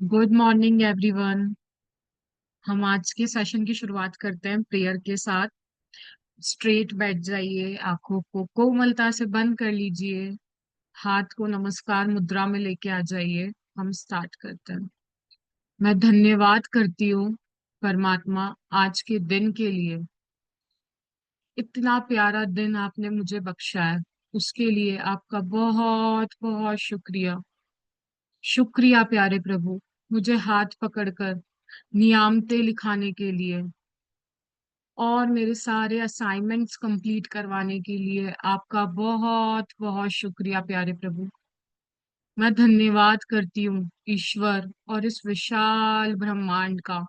Good morning everyone. हम आज के सेशन की शुरुआत करते हैं प्रेयर के साथ। स्ट्रेट बैठ जाइए, आंखों को कोमलता से बंद कर लीजिए, हाथ को नमस्कार मुद्रा में लेके आ जाइए। हम स्टार्ट करते हैं। मैं धन्यवाद करती हूँ परमात्मा आज के दिन के लिए। इतना प्यारा दिन आपने मुझे बख्शा है, उसके लिए आपका बहुत बहुत शुक्रिया। शुक्रिया प्यारे प्रभु, मुझे हाथ पकड़कर नियामतें लिखाने के लिए और मेरे सारे असाइनमेंट्स कंप्लीट करवाने के लिए आपका बहुत बहुत शुक्रिया प्यारे प्रभु। मैं धन्यवाद करती हूँ ईश्वर और इस विशाल ब्रह्मांड का,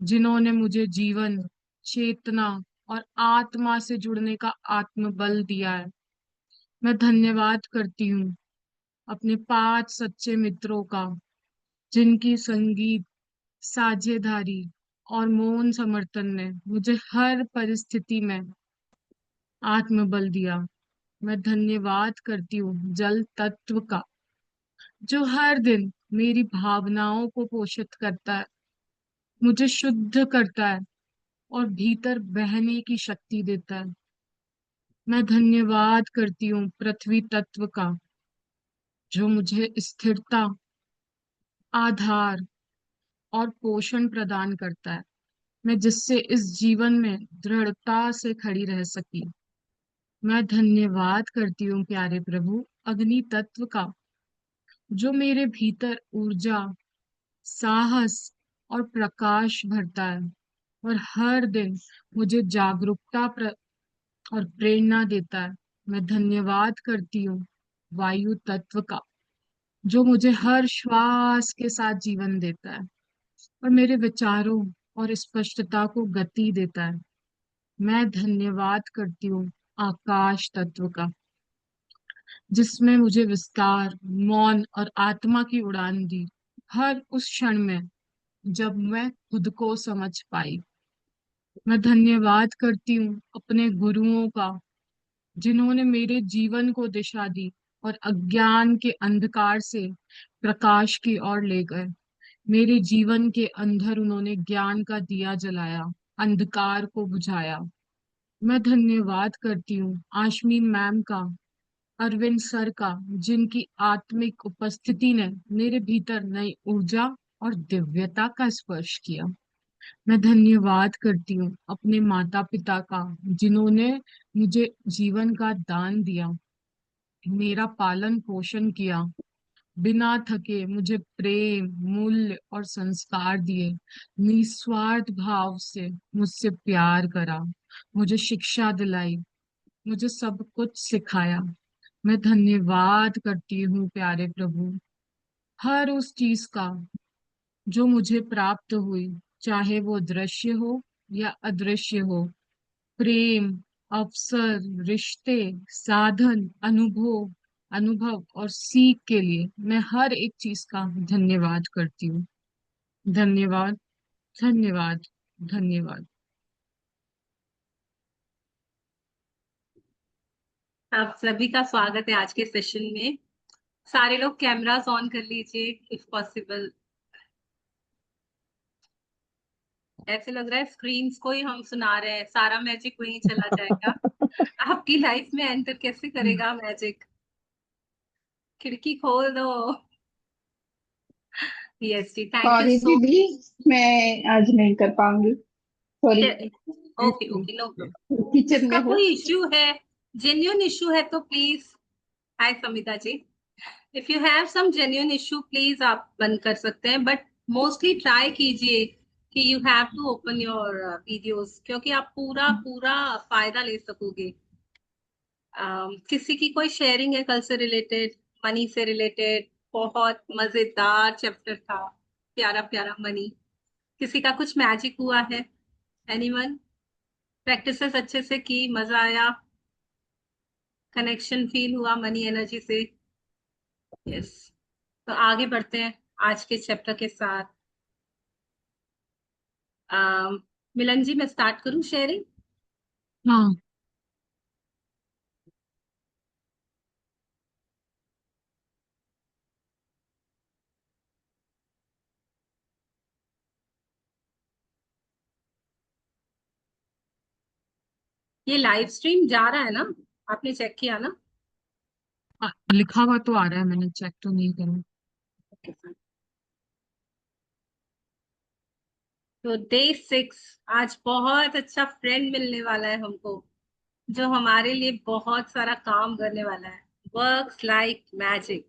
जिन्होंने मुझे जीवन, चेतना और आत्मा से जुड़ने का आत्मबल दिया है। मैं धन्यवाद करती हूँ अपने 5 सच्चे मित्रों का, जिनकी संगीत, साझेदारी और मौन समर्थन ने मुझे हर परिस्थिति में आत्मबल दिया। मैं धन्यवाद करती हूँ जल तत्व का, जो हर दिन मेरी भावनाओं को पोषित करता है, मुझे शुद्ध करता है और भीतर बहने की शक्ति देता है। मैं धन्यवाद करती हूँ पृथ्वी तत्व का, जो मुझे स्थिरता, आधार और पोषण प्रदान करता है, मैं जिससे इस जीवन में दृढ़ता से खड़ी रह सकी। मैं धन्यवाद करती हूँ प्यारे प्रभु अग्नि तत्व का, जो मेरे भीतर ऊर्जा, साहस और प्रकाश भरता है और हर दिन मुझे और प्रेरणा देता है। मैं धन्यवाद करती हूँ वायु तत्व का, जो मुझे हर श्वास के साथ जीवन देता है और मेरे विचारों और स्पष्टता को गति देता है। मैं धन्यवाद करती हूँ आकाश तत्व का, जिसमें मुझे विस्तार, मौन और आत्मा की उड़ान दी हर उस क्षण में जब मैं खुद को समझ पाई। मैं धन्यवाद करती हूँ अपने गुरुओं का, जिन्होंने मेरे जीवन को दिशा दी और अज्ञान के अंधकार से प्रकाश की ओर ले गए। मेरे जीवन के अंदर उन्होंने ज्ञान का दिया जलाया, अंधकार को बुझाया। मैं धन्यवाद करती हूँ आशमी मैम का, अरविंद सर का, जिनकी आत्मिक उपस्थिति ने मेरे भीतर नई ऊर्जा और दिव्यता का स्पर्श किया। मैं धन्यवाद करती हूँ अपने माता पिता का, जिन्होंने मुझे जीवन का दान दिया, मेरा पालन पोषण किया, बिना थके मुझे प्रेम, मूल्य और संस्कार दिए, निस्वार्थ भाव से मुझसे प्यार करा, मुझे शिक्षा दिलाई, मुझे सब कुछ सिखाया। मैं धन्यवाद करती हूँ प्यारे प्रभु हर उस चीज का जो मुझे प्राप्त हुई, चाहे वो दृश्य हो या अदृश्य हो। प्रेम, अवसर, रिश्ते, साधन, अनुभव और सीख के लिए मैं हर एक चीज का धन्यवाद करती हूँ। धन्यवाद, धन्यवाद, धन्यवाद। आप सभी का स्वागत है आज के सेशन में। सारे लोग कैमरास ऑन कर लीजिए इफ पॉसिबल। ऐसे लग रहा है स्क्रीन्स को ही हम सुना रहे हैं, सारा मैजिक वहीं चला जाएगा। आपकी लाइफ में एंटर कैसे करेगा मैजिक? खिड़की खोल दो। यस जी, थैंक यू सॉरी सो। दीदी, मैं आज नहीं कर पाऊंगी। Sorry. Okay okay, no problem. Kitchen जिसका में हूँ। कोई इश्यू है, जेन्युइन इश्यू है तो please. Hi Samita ji, if you have some genuine issue please आप बंद कर सकते हैं, बट मोस्टली ट्राई कीजिए कि you have to open your videos, क्योंकि आप पूरा पूरा फायदा ले सकोगे। किसी की कोई शेयरिंग है कल से रिलेटेड, मनी से रिलेटेड? बहुत मजेदार चैप्टर था, प्यारा प्यारा मनी। किसी का कुछ मैजिक हुआ है? एनीवन? प्रैक्टिसेस अच्छे से की, मजा आया, कनेक्शन फील हुआ मनी एनर्जी से? यस। तो आगे बढ़ते हैं आज के चैप्टर के साथ। मिलन जी, मैं स्टार्ट करूं शेयरिंग? हाँ। ये लाइव स्ट्रीम जा रहा है ना? आपने चेक किया ना? लिखा हुआ तो आ रहा है, मैंने चेक तो नहीं करा। Okay fine. तो डे 6, आज बहुत अच्छा फ्रेंड मिलने वाला है हमको, जो हमारे लिए बहुत सारा काम करने वाला है। Works like magic.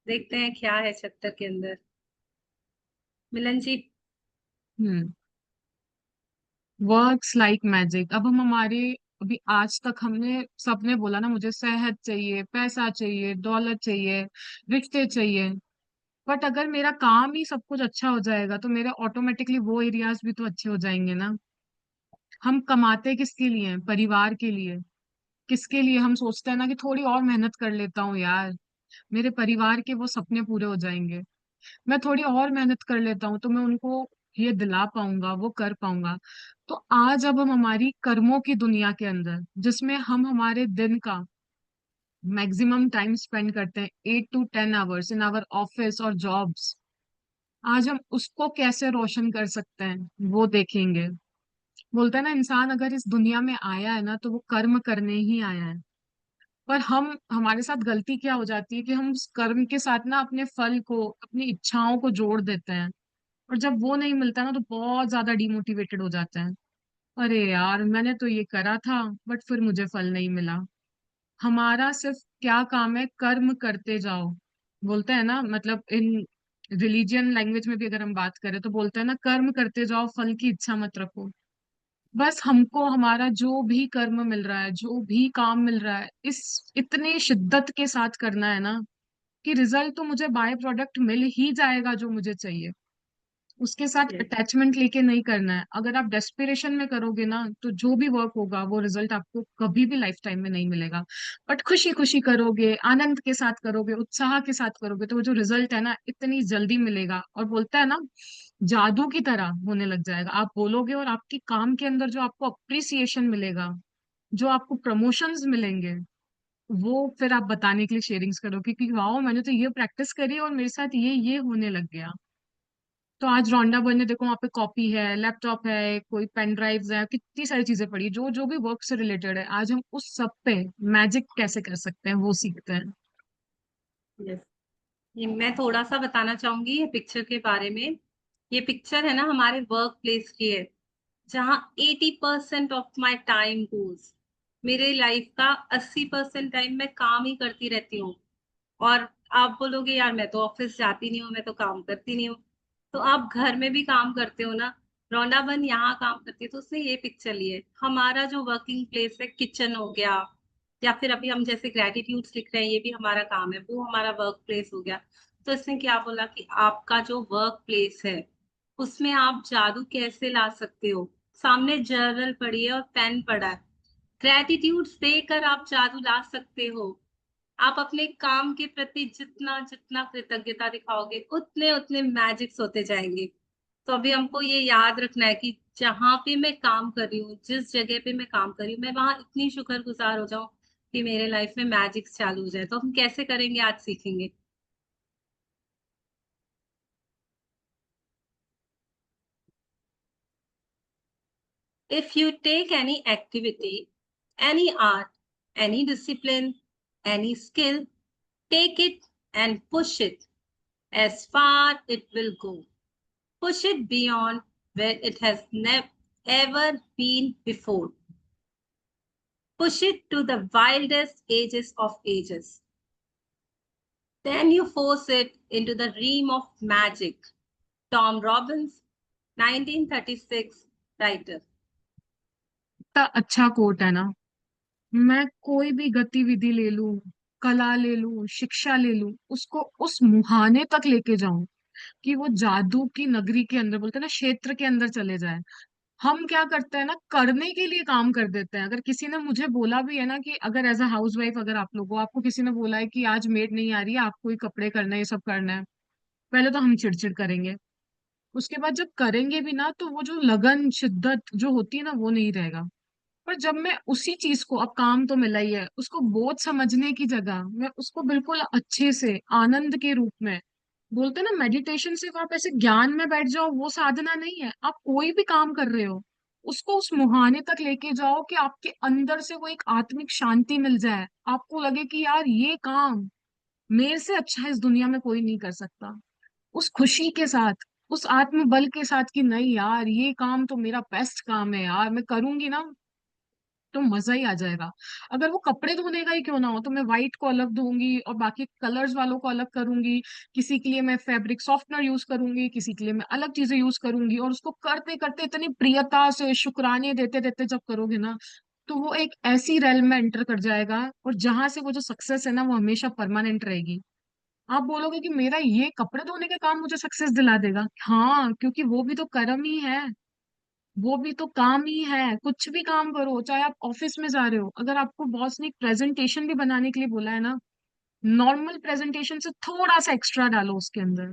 देखते हैं क्या है चैप्टर के अंदर। मिलन जी। हम्म। Works like magic. अब हम हमारे, अभी आज तक हमने सबने बोला ना, मुझे सेहत चाहिए, पैसा चाहिए, दौलत चाहिए, रिश्ते चाहिए। बट अगर मेरा काम ही सब कुछ अच्छा हो जाएगा तो मेरे ऑटोमेटिकली वो एरियाज भी तो अच्छे हो जाएंगे ना। हम कमाते किसके लिए हैं? परिवार के लिए। किसके लिए? हम सोचते हैं ना कि थोड़ी और मेहनत कर लेता हूँ यार, मेरे परिवार के वो सपने पूरे हो जाएंगे। मैं थोड़ी और मेहनत कर लेता हूँ तो मैं उनको ये दिला पाऊंगा, वो कर पाऊंगा। तो आज अब हम हमारी कर्मों की दुनिया के अंदर, जिसमें हम हमारे दिन का मैक्सिमम टाइम स्पेंड करते हैं, 8 to 10 hours in our office और जॉब्स, आज हम उसको कैसे रोशन कर सकते हैं वो देखेंगे। बोलते हैं ना, इंसान अगर इस दुनिया में आया है ना तो वो कर्म करने ही आया है। पर हम, हमारे साथ गलती क्या हो जाती है कि हम उस कर्म के साथ ना अपने फल को, अपनी इच्छाओं को जोड़ देते हैं। और जब वो नहीं मिलता ना तो बहुत ज्यादा डिमोटिवेटेड हो जाते हैं। अरे यार, मैंने तो ये करा था बट फिर मुझे फल नहीं मिला। हमारा सिर्फ क्या काम है? कर्म करते जाओ। बोलते हैं ना, मतलब इन रिलीजियन लैंग्वेज में भी अगर हम बात करें तो बोलते हैं ना, कर्म करते जाओ, फल की इच्छा मत रखो। बस हमको हमारा जो भी कर्म मिल रहा है, जो भी काम मिल रहा है, इस इतने शिद्दत के साथ करना है ना कि रिजल्ट तो मुझे बाय प्रोडक्ट मिल ही जाएगा जो मुझे चाहिए। उसके साथ Yes. अटैचमेंट लेके नहीं करना है। अगर आप डेस्पिरेशन में करोगे ना तो जो भी वर्क होगा वो रिजल्ट आपको कभी भी लाइफ टाइम में नहीं मिलेगा। बट खुशी खुशी करोगे, आनंद के साथ करोगे, उत्साह के साथ करोगे तो वो जो रिजल्ट है ना, इतनी जल्दी मिलेगा। और बोलता है ना, जादू की तरह होने लग जाएगा। आप बोलोगे और आपके काम के अंदर जो आपको अप्रिसिएशन मिलेगा, जो आपको प्रमोशंस मिलेंगे, वो फिर आप बताने के लिए शेयरिंग्स करोगे कि वाओ, मैंने तो ये प्रैक्टिस करी और मेरे साथ ये होने लग गया। तो आज रोंडा बर्न ने देखो, वहाँ पे कॉपी है, लैपटॉप है, कोई पेन ड्राइव्स है, कितनी सारी चीजें पड़ी है, जो जो भी वर्क से रिलेटेड है। आज हम उस सब पे मैजिक कैसे कर सकते हैं वो सीखते हैं। Yes. ये मैं थोड़ा सा बताना चाहूंगी ये पिक्चर के बारे में। ये पिक्चर है ना हमारे वर्क प्लेस की है, जहाँ 80% ऑफ माई टाइम गोज। मेरे लाइफ का 80% टाइम मैं काम ही करती रहती हूँ। और आप बोलोगे यार मैं तो ऑफिस जाती नहीं हूँ, मैं तो काम करती नहीं हूँ। तो आप घर में भी काम करते हो ना। रौंडा बन यहाँ काम करती है तो उसने ये पिक्चर ली है। हमारा जो वर्किंग प्लेस है, किचन हो गया, या फिर अभी हम जैसे ग्रेटिट्यूड्स लिख रहे हैं, ये भी हमारा काम है, वो हमारा वर्क प्लेस हो गया। तो इसने क्या बोला कि आपका जो वर्क प्लेस है उसमें आप जादू कैसे ला सकते हो। सामने जर्नल पड़ी है और पेन पड़ा है। ग्रेटिट्यूड्स देकर आप जादू ला सकते हो। आप अपने काम के प्रति जितना जितना कृतज्ञता दिखाओगे उतने उतने मैजिक्स होते जाएंगे। तो अभी हमको ये याद रखना है कि जहां पे मैं काम कर रही हूँ, जिस जगह पे मैं काम कर रही हूँ, मैं वहां इतनी शुक्रगुजार हो जाऊं कि मेरे लाइफ में मैजिक्स चालू हो जाए। तो हम कैसे करेंगे आज सीखेंगे। If you take any activity, any art, any discipline, any skill, take it and push it as far it will go. Push it beyond where it has never ever been before. Push it to the wildest ages of ages. Then you force it into the realm of magic. Tom Robbins, 1936, writer. इतना अच्छा coat है ना। मैं कोई भी गतिविधि ले लूं, कला ले लूं, शिक्षा ले लूं, उसको उस मुहाने तक लेके जाऊं कि वो जादू की नगरी के अंदर, बोलते हैं ना, क्षेत्र के अंदर चले जाए। हम क्या करते हैं ना, करने के लिए काम कर देते हैं। अगर किसी ने मुझे बोला भी है ना कि अगर एज अ हाउस वाइफ, अगर आप लोगों, आपको किसी ने बोला है कि आज मेड नहीं आ रही है, आपको ही कपड़े करना है, ये सब करना है, पहले तो हम चिड़चिड़ करेंगे। उसके बाद जब करेंगे भी ना तो वो जो लगन शिद्दत जो होती है ना वो नहीं रहेगा। पर जब मैं उसी चीज को, अब काम तो मिला ही है, उसको बोझ समझने की जगह मैं उसको बिल्कुल अच्छे से आनंद के रूप में, बोलते हैं ना, मेडिटेशन सिर्फ आप ऐसे ज्ञान में बैठ जाओ वो साधना नहीं है। आप कोई भी काम कर रहे हो, उसको उस मुहाने तक लेके जाओ कि आपके अंदर से वो एक आत्मिक शांति मिल जाए, आपको लगे कि यार ये काम मेरे से अच्छा इस दुनिया में कोई नहीं कर सकता। उस खुशी के साथ, उस आत्मबल के साथ कि नहीं यार ये काम तो मेरा बेस्ट काम है यार, मैं करूंगी ना तो मजा ही आ जाएगा। अगर वो कपड़े धोने का ही क्यों ना हो तो मैं व्हाइट को अलग धोऊंगी और बाकी कलर्स वालों को अलग करूंगी। किसी के लिए मैं फैब्रिक सॉफ्टनर यूज करूंगी, किसी के लिए मैं अलग चीजें यूज करूंगी, और उसको करते करते इतनी प्रियता से शुक्राने देते देते जब करोगे ना, तो वो एक ऐसी रेल में एंटर कर जाएगा, और जहां से वो जो सक्सेस है ना वो हमेशा परमानेंट रहेगी। आप बोलोगे कि मेरा ये कपड़े धोने का काम मुझे सक्सेस दिला देगा, हाँ, क्योंकि वो भी तो कर्म ही है, वो भी तो काम ही है। कुछ भी काम करो, चाहे आप ऑफिस में जा रहे हो, अगर आपको बॉस ने एक प्रेजेंटेशन भी बनाने के लिए बोला है ना, नॉर्मल प्रेजेंटेशन से थोड़ा सा एक्स्ट्रा डालो उसके अंदर,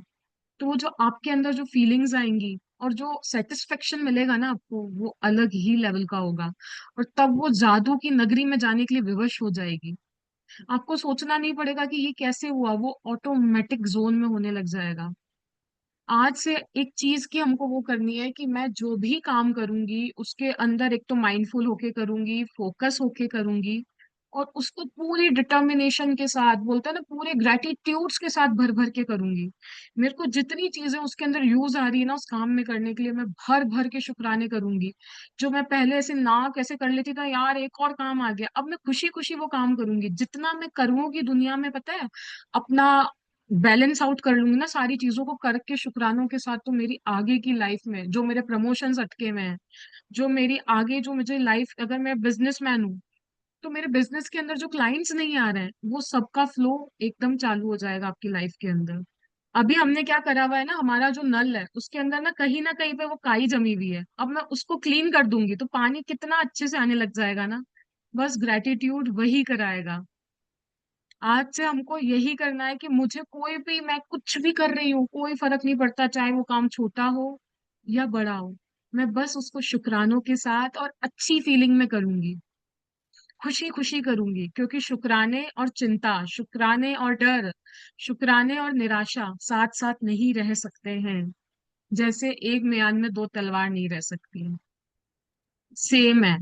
तो वो जो आपके अंदर जो फीलिंग्स आएंगी और जो सेटिस्फेक्शन मिलेगा ना आपको, वो अलग ही लेवल का होगा। और तब वो जादू की नगरी में जाने के लिए विवश हो जाएगी। आपको सोचना नहीं पड़ेगा कि ये कैसे हुआ, वो ऑटोमेटिक जोन में होने लग जाएगा। आज से एक चीज की हमको वो करनी है कि मैं जो भी काम करूंगी उसके अंदर एक तो माइंडफुल होके करूंगी, फोकस होके करूंगी, और उसको पूरी डिटर्मिनेशन के साथ, बोलते हैं ना, पूरे ग्रेटिट्यूड्स के साथ भर भर के करूंगी। मेरे को जितनी चीजें उसके अंदर यूज आ रही है ना उस काम में करने के लिए, मैं भर भर के शुक्राने करूंगी। जो मैं पहले ऐसे ना कैसे कर लेती था, यार एक और काम आ गया, अब मैं खुशी खुशी वो काम करूंगी। जितना मैं करूंगी दुनिया में, पता है, अपना बैलेंस आउट कर लूंगी ना सारी चीजों को करके शुक्रानों के साथ, तो मेरी आगे की लाइफ में जो मेरे प्रमोशंस अटके हुए हैं, जो मेरी आगे जो मुझे लाइफ, अगर मैं बिजनेसमैन हूँ तो मेरे बिजनेस के अंदर जो क्लाइंट्स नहीं आ रहे हैं वो सबका फ्लो एकदम चालू हो जाएगा आपकी लाइफ के अंदर। अभी हमने क्या करा हुआ है ना, हमारा जो नल है उसके अंदर ना कहीं पे वो काई जमी हुई है, अब मैं उसको क्लीन कर दूंगी तो पानी कितना अच्छे से आने लग जाएगा ना। बस ग्रेटिट्यूड वही कराएगा। आज से हमको यही करना है कि मुझे कोई भी, मैं कुछ भी कर रही हूँ कोई फर्क नहीं पड़ता, चाहे वो काम छोटा हो या बड़ा हो, मैं बस उसको शुक्रानों के साथ और अच्छी फीलिंग में करूंगी, खुशी खुशी करूंगी। क्योंकि शुक्राने और चिंता, शुक्राने और डर, शुक्राने और निराशा साथ साथ नहीं रह सकते हैं। जैसे एक म्यान में दो तलवार नहीं रह सकती। सेम है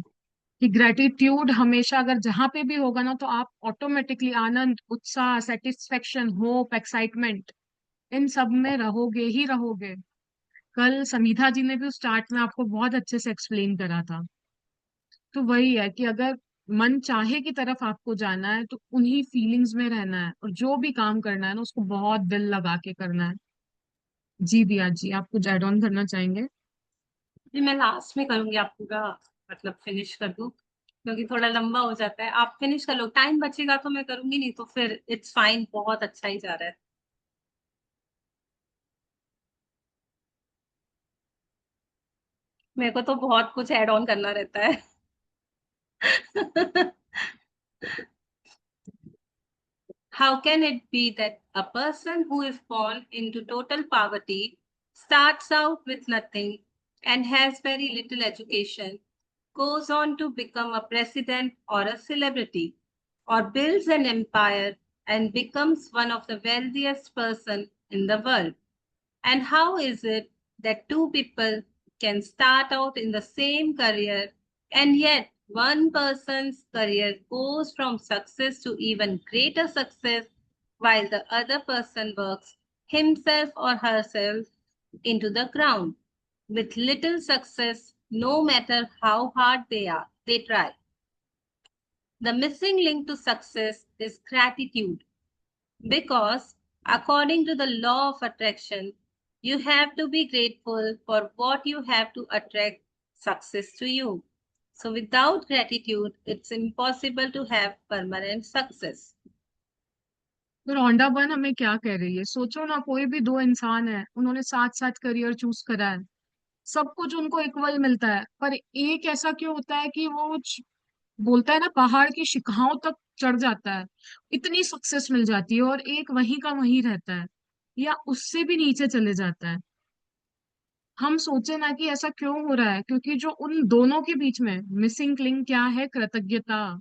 कि ग्रेटिट्यूड हमेशा अगर जहां पे भी होगा ना, तो आप ऑटोमेटिकली आनंद, उत्साह, सेटिस्फेक्शन, होप, एक्साइटमेंट, इन सब में रहोगे ही रहोगे। कल समीधा जी ने भी स्टार्ट में आपको बहुत अच्छे से एक्सप्लेन करा था। तो वही है कि अगर मन चाहे की तरफ आपको जाना है तो उन्हीं फीलिंग्स में रहना है, और जो भी काम करना है ना उसको बहुत दिल लगा के करना है। जी दिया जी, आप कुछ एड ऑन करना चाहेंगे? जी, मैं लास्ट में करूंगी, आप पूरा मतलब फिनिश कर दूं, क्योंकि थोड़ा लंबा हो जाता है। आप फिनिश कर लो, टाइम बचेगा तो मैं करूंगी, नहीं तो फिर इट्स फाइन, बहुत अच्छा ही जा रहा है। मेरे को तो बहुत कुछ ऐड ऑन करना रहता है। How can it be that a person who is born into total poverty, starts out with nothing, and has very little education, goes on to become a president or a celebrity, or builds an empire and becomes one of the wealthiest person in the world? And how is it that two people can start out in the same career, and yet one person's career goes from success to even greater success while the other person works himself or herself into the ground with little success no matter how hard they try? The missing link to success is gratitude, because, according to the law of attraction, you have to be grateful for what you have to attract success to you. So, without gratitude, it's impossible to have permanent success. तो रौंडा बन हमें क्या कह रही है? सोचो ना, कोई भी दो इंसान है, उन्होंने साथ साथ करियर चूज करा है, सब कुछ उनको इक्वल मिलता है, पर एक ऐसा क्यों होता है कि वो बोलता है ना, पहाड़ की शिखाओं तक चढ़ जाता है, इतनी सक्सेस मिल जाती है, और एक वहीं का वहीं रहता है या उससे भी नीचे चले जाता है। हम सोचे ना कि ऐसा क्यों हो रहा है, क्योंकि जो उन दोनों के बीच में मिसिंग लिंक क्या है? कृतज्ञता।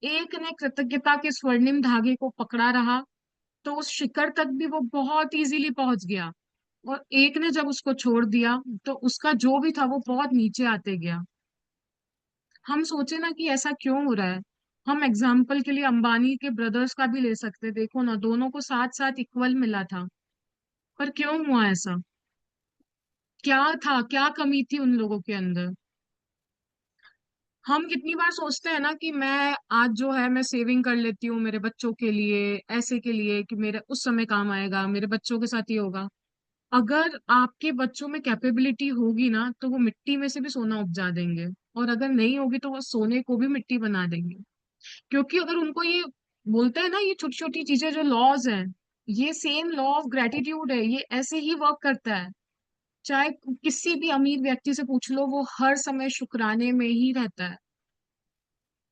एक ने कृतज्ञता के स्वर्णिम धागे को पकड़ा रहा तो उस शिखर तक भी वो बहुत इजीली पहुंच गया, और एक ने जब उसको छोड़ दिया तो उसका जो भी था वो बहुत नीचे आते गया। हम सोचे ना कि ऐसा क्यों हो रहा है। हम एग्जाम्पल के लिए अंबानी के ब्रदर्स का भी ले सकते, देखो ना दोनों को साथ साथ इक्वल मिला था, पर क्यों हुआ ऐसा? क्या था, क्या कमी थी उन लोगों के अंदर? हम कितनी बार सोचते हैं ना कि मैं आज जो है मैं सेविंग कर लेती हूँ मेरे बच्चों के लिए, ऐसे के लिए कि मेरे उस समय काम आएगा, मेरे बच्चों के साथ ये होगा। अगर आपके बच्चों में कैपेबिलिटी होगी ना तो वो मिट्टी में से भी सोना उपजा देंगे, और अगर नहीं होगी तो वो सोने को भी मिट्टी बना देंगे। क्योंकि अगर उनको ये बोलते हैं ना, ये छोटी छोटी चीजें जो लॉज हैं, ये सेम लॉ ऑफ ग्रेटिट्यूड है, ये ऐसे ही वर्क करता है। चाहे किसी भी अमीर व्यक्ति से पूछ लो, वो हर समय शुक्राने में ही रहता है,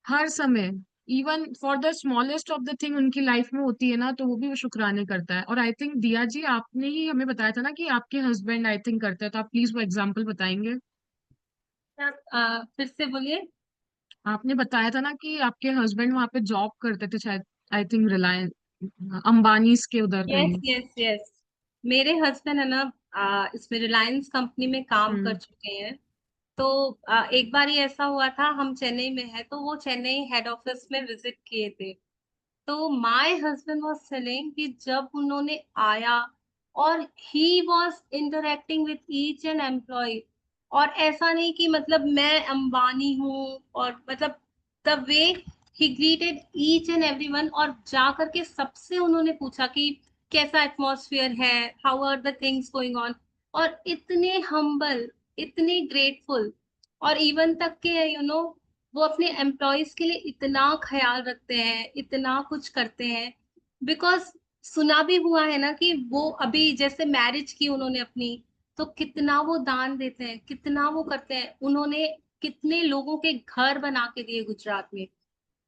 हर समय। Even for the smallest of the thing उनकी लाइफ में होती है ना, तो वो भी वो शुक्राने करता है। और आई थिंक दिया जी आपने ही हमें बताया था ना कि आपके हस्बैंड आई थिंक करते हैं, तो आप प्लीज वो एग्जांपल बताएंगे। फिर से बोलिए। आपने बताया था ना कि आपके हस्बैंड वहां पे जॉब करते थे शायद, आई थिंक रिलायंस, अंबानीज के उधर यस कहीं। यस यस, मेरे हस्बैंड है ना इसमें रिलायंस कंपनी में काम कर हम्म। चुके हैं। तो एक बार ही ऐसा हुआ था, हम चेन्नई में है तो वो चेन्नई हेड ऑफिस में विजिट किए थे। तो माय हस्बैंड वाज सेलिंग कि जब उन्होंने आया और he was interacting with each and employ, और ऐसा नहीं कि मतलब मैं अंबानी हूँ, और मतलब the way he greeted each and everyone, और जा करके सबसे उन्होंने पूछा कि कैसा एटमॉस्फेयर है, how are the things going on, और इतने हम्बल, इतने ग्रेटफुल, और इवन तक के वो अपने एम्प्लॉयज के लिए इतना ख्याल रखते हैं, इतना कुछ करते हैं। बिकॉज सुना भी हुआ है ना कि वो अभी जैसे मैरिज की उन्होंने अपनी, तो कितना वो दान देते हैं, कितना वो करते हैं, उन्होंने कितने लोगों के घर बना के दिए गुजरात में।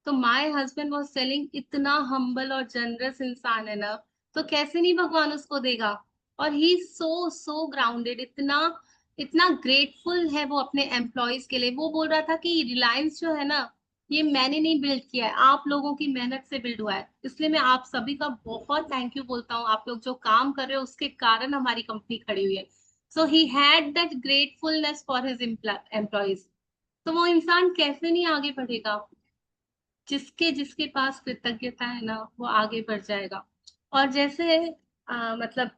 तो माय हस्बैंड वाज सेलिंग, इतना हम्बल और जनरस इंसान है ना, तो कैसे नहीं भगवान उसको देगा। और ही सो सो ग्राउंडेड, इतना इतना ग्रेटफुल है वो अपने एम्प्लॉयज के लिए। वो बोल रहा था कि रिलायंस जो है ना, ये मैंने नहीं बिल्ड किया है, आप लोगों की मेहनत से बिल्ड हुआ है, इसलिए मैं आप सभी का बहुत थैंक यू बोलता हूँ। आप लोग जो काम कर रहे हो उसके कारण हमारी कंपनी खड़ी हुई है। So he had that gratefulness for his employees. तो वो इंसान कैसे नहीं आगे बढ़ेगा? जिसके जिसके पास कृतज्ञता है ना, वो आगे बढ़ जाएगा। और जैसे मतलब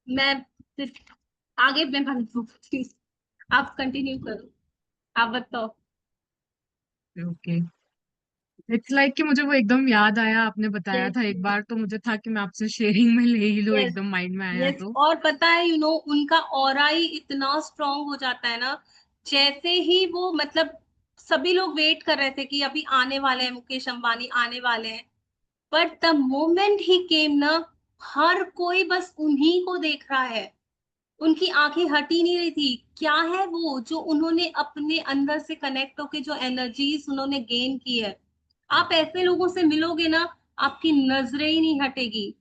मैं सिर्फ आगे मैं बढ़, आप कंटिन्यू करो, आप बताओ। ओके। इट्स लाइक कि मुझे वो एकदम याद आया, आपने बताया यस था एक बार तो मुझे था कि मैं आपसे शेयरिंग में ले ही लूं, यस एकदम माइंड में आया यस, तो। और पता है उनका ऑरा ही इतना स्ट्रांग हो जाता है ना। जैसे ही वो मतलब सभी लोग वेट कर रहे थे कि अभी आने वाले हैं, मुकेश अंबानी आने वाले हैं, बट द मोमेंट ही केम ना, हर कोई बस उन्हीं को देख रहा है। उनकी आंखें हट ही नहीं रही थी। क्या है वो जो उन्होंने अपने अंदर से कनेक्ट होके जो एनर्जीज उन्होंने गेन की है। आप ऐसे लोगों से मिलोगे ना, आपकी नजरें ही नहीं हटेगी,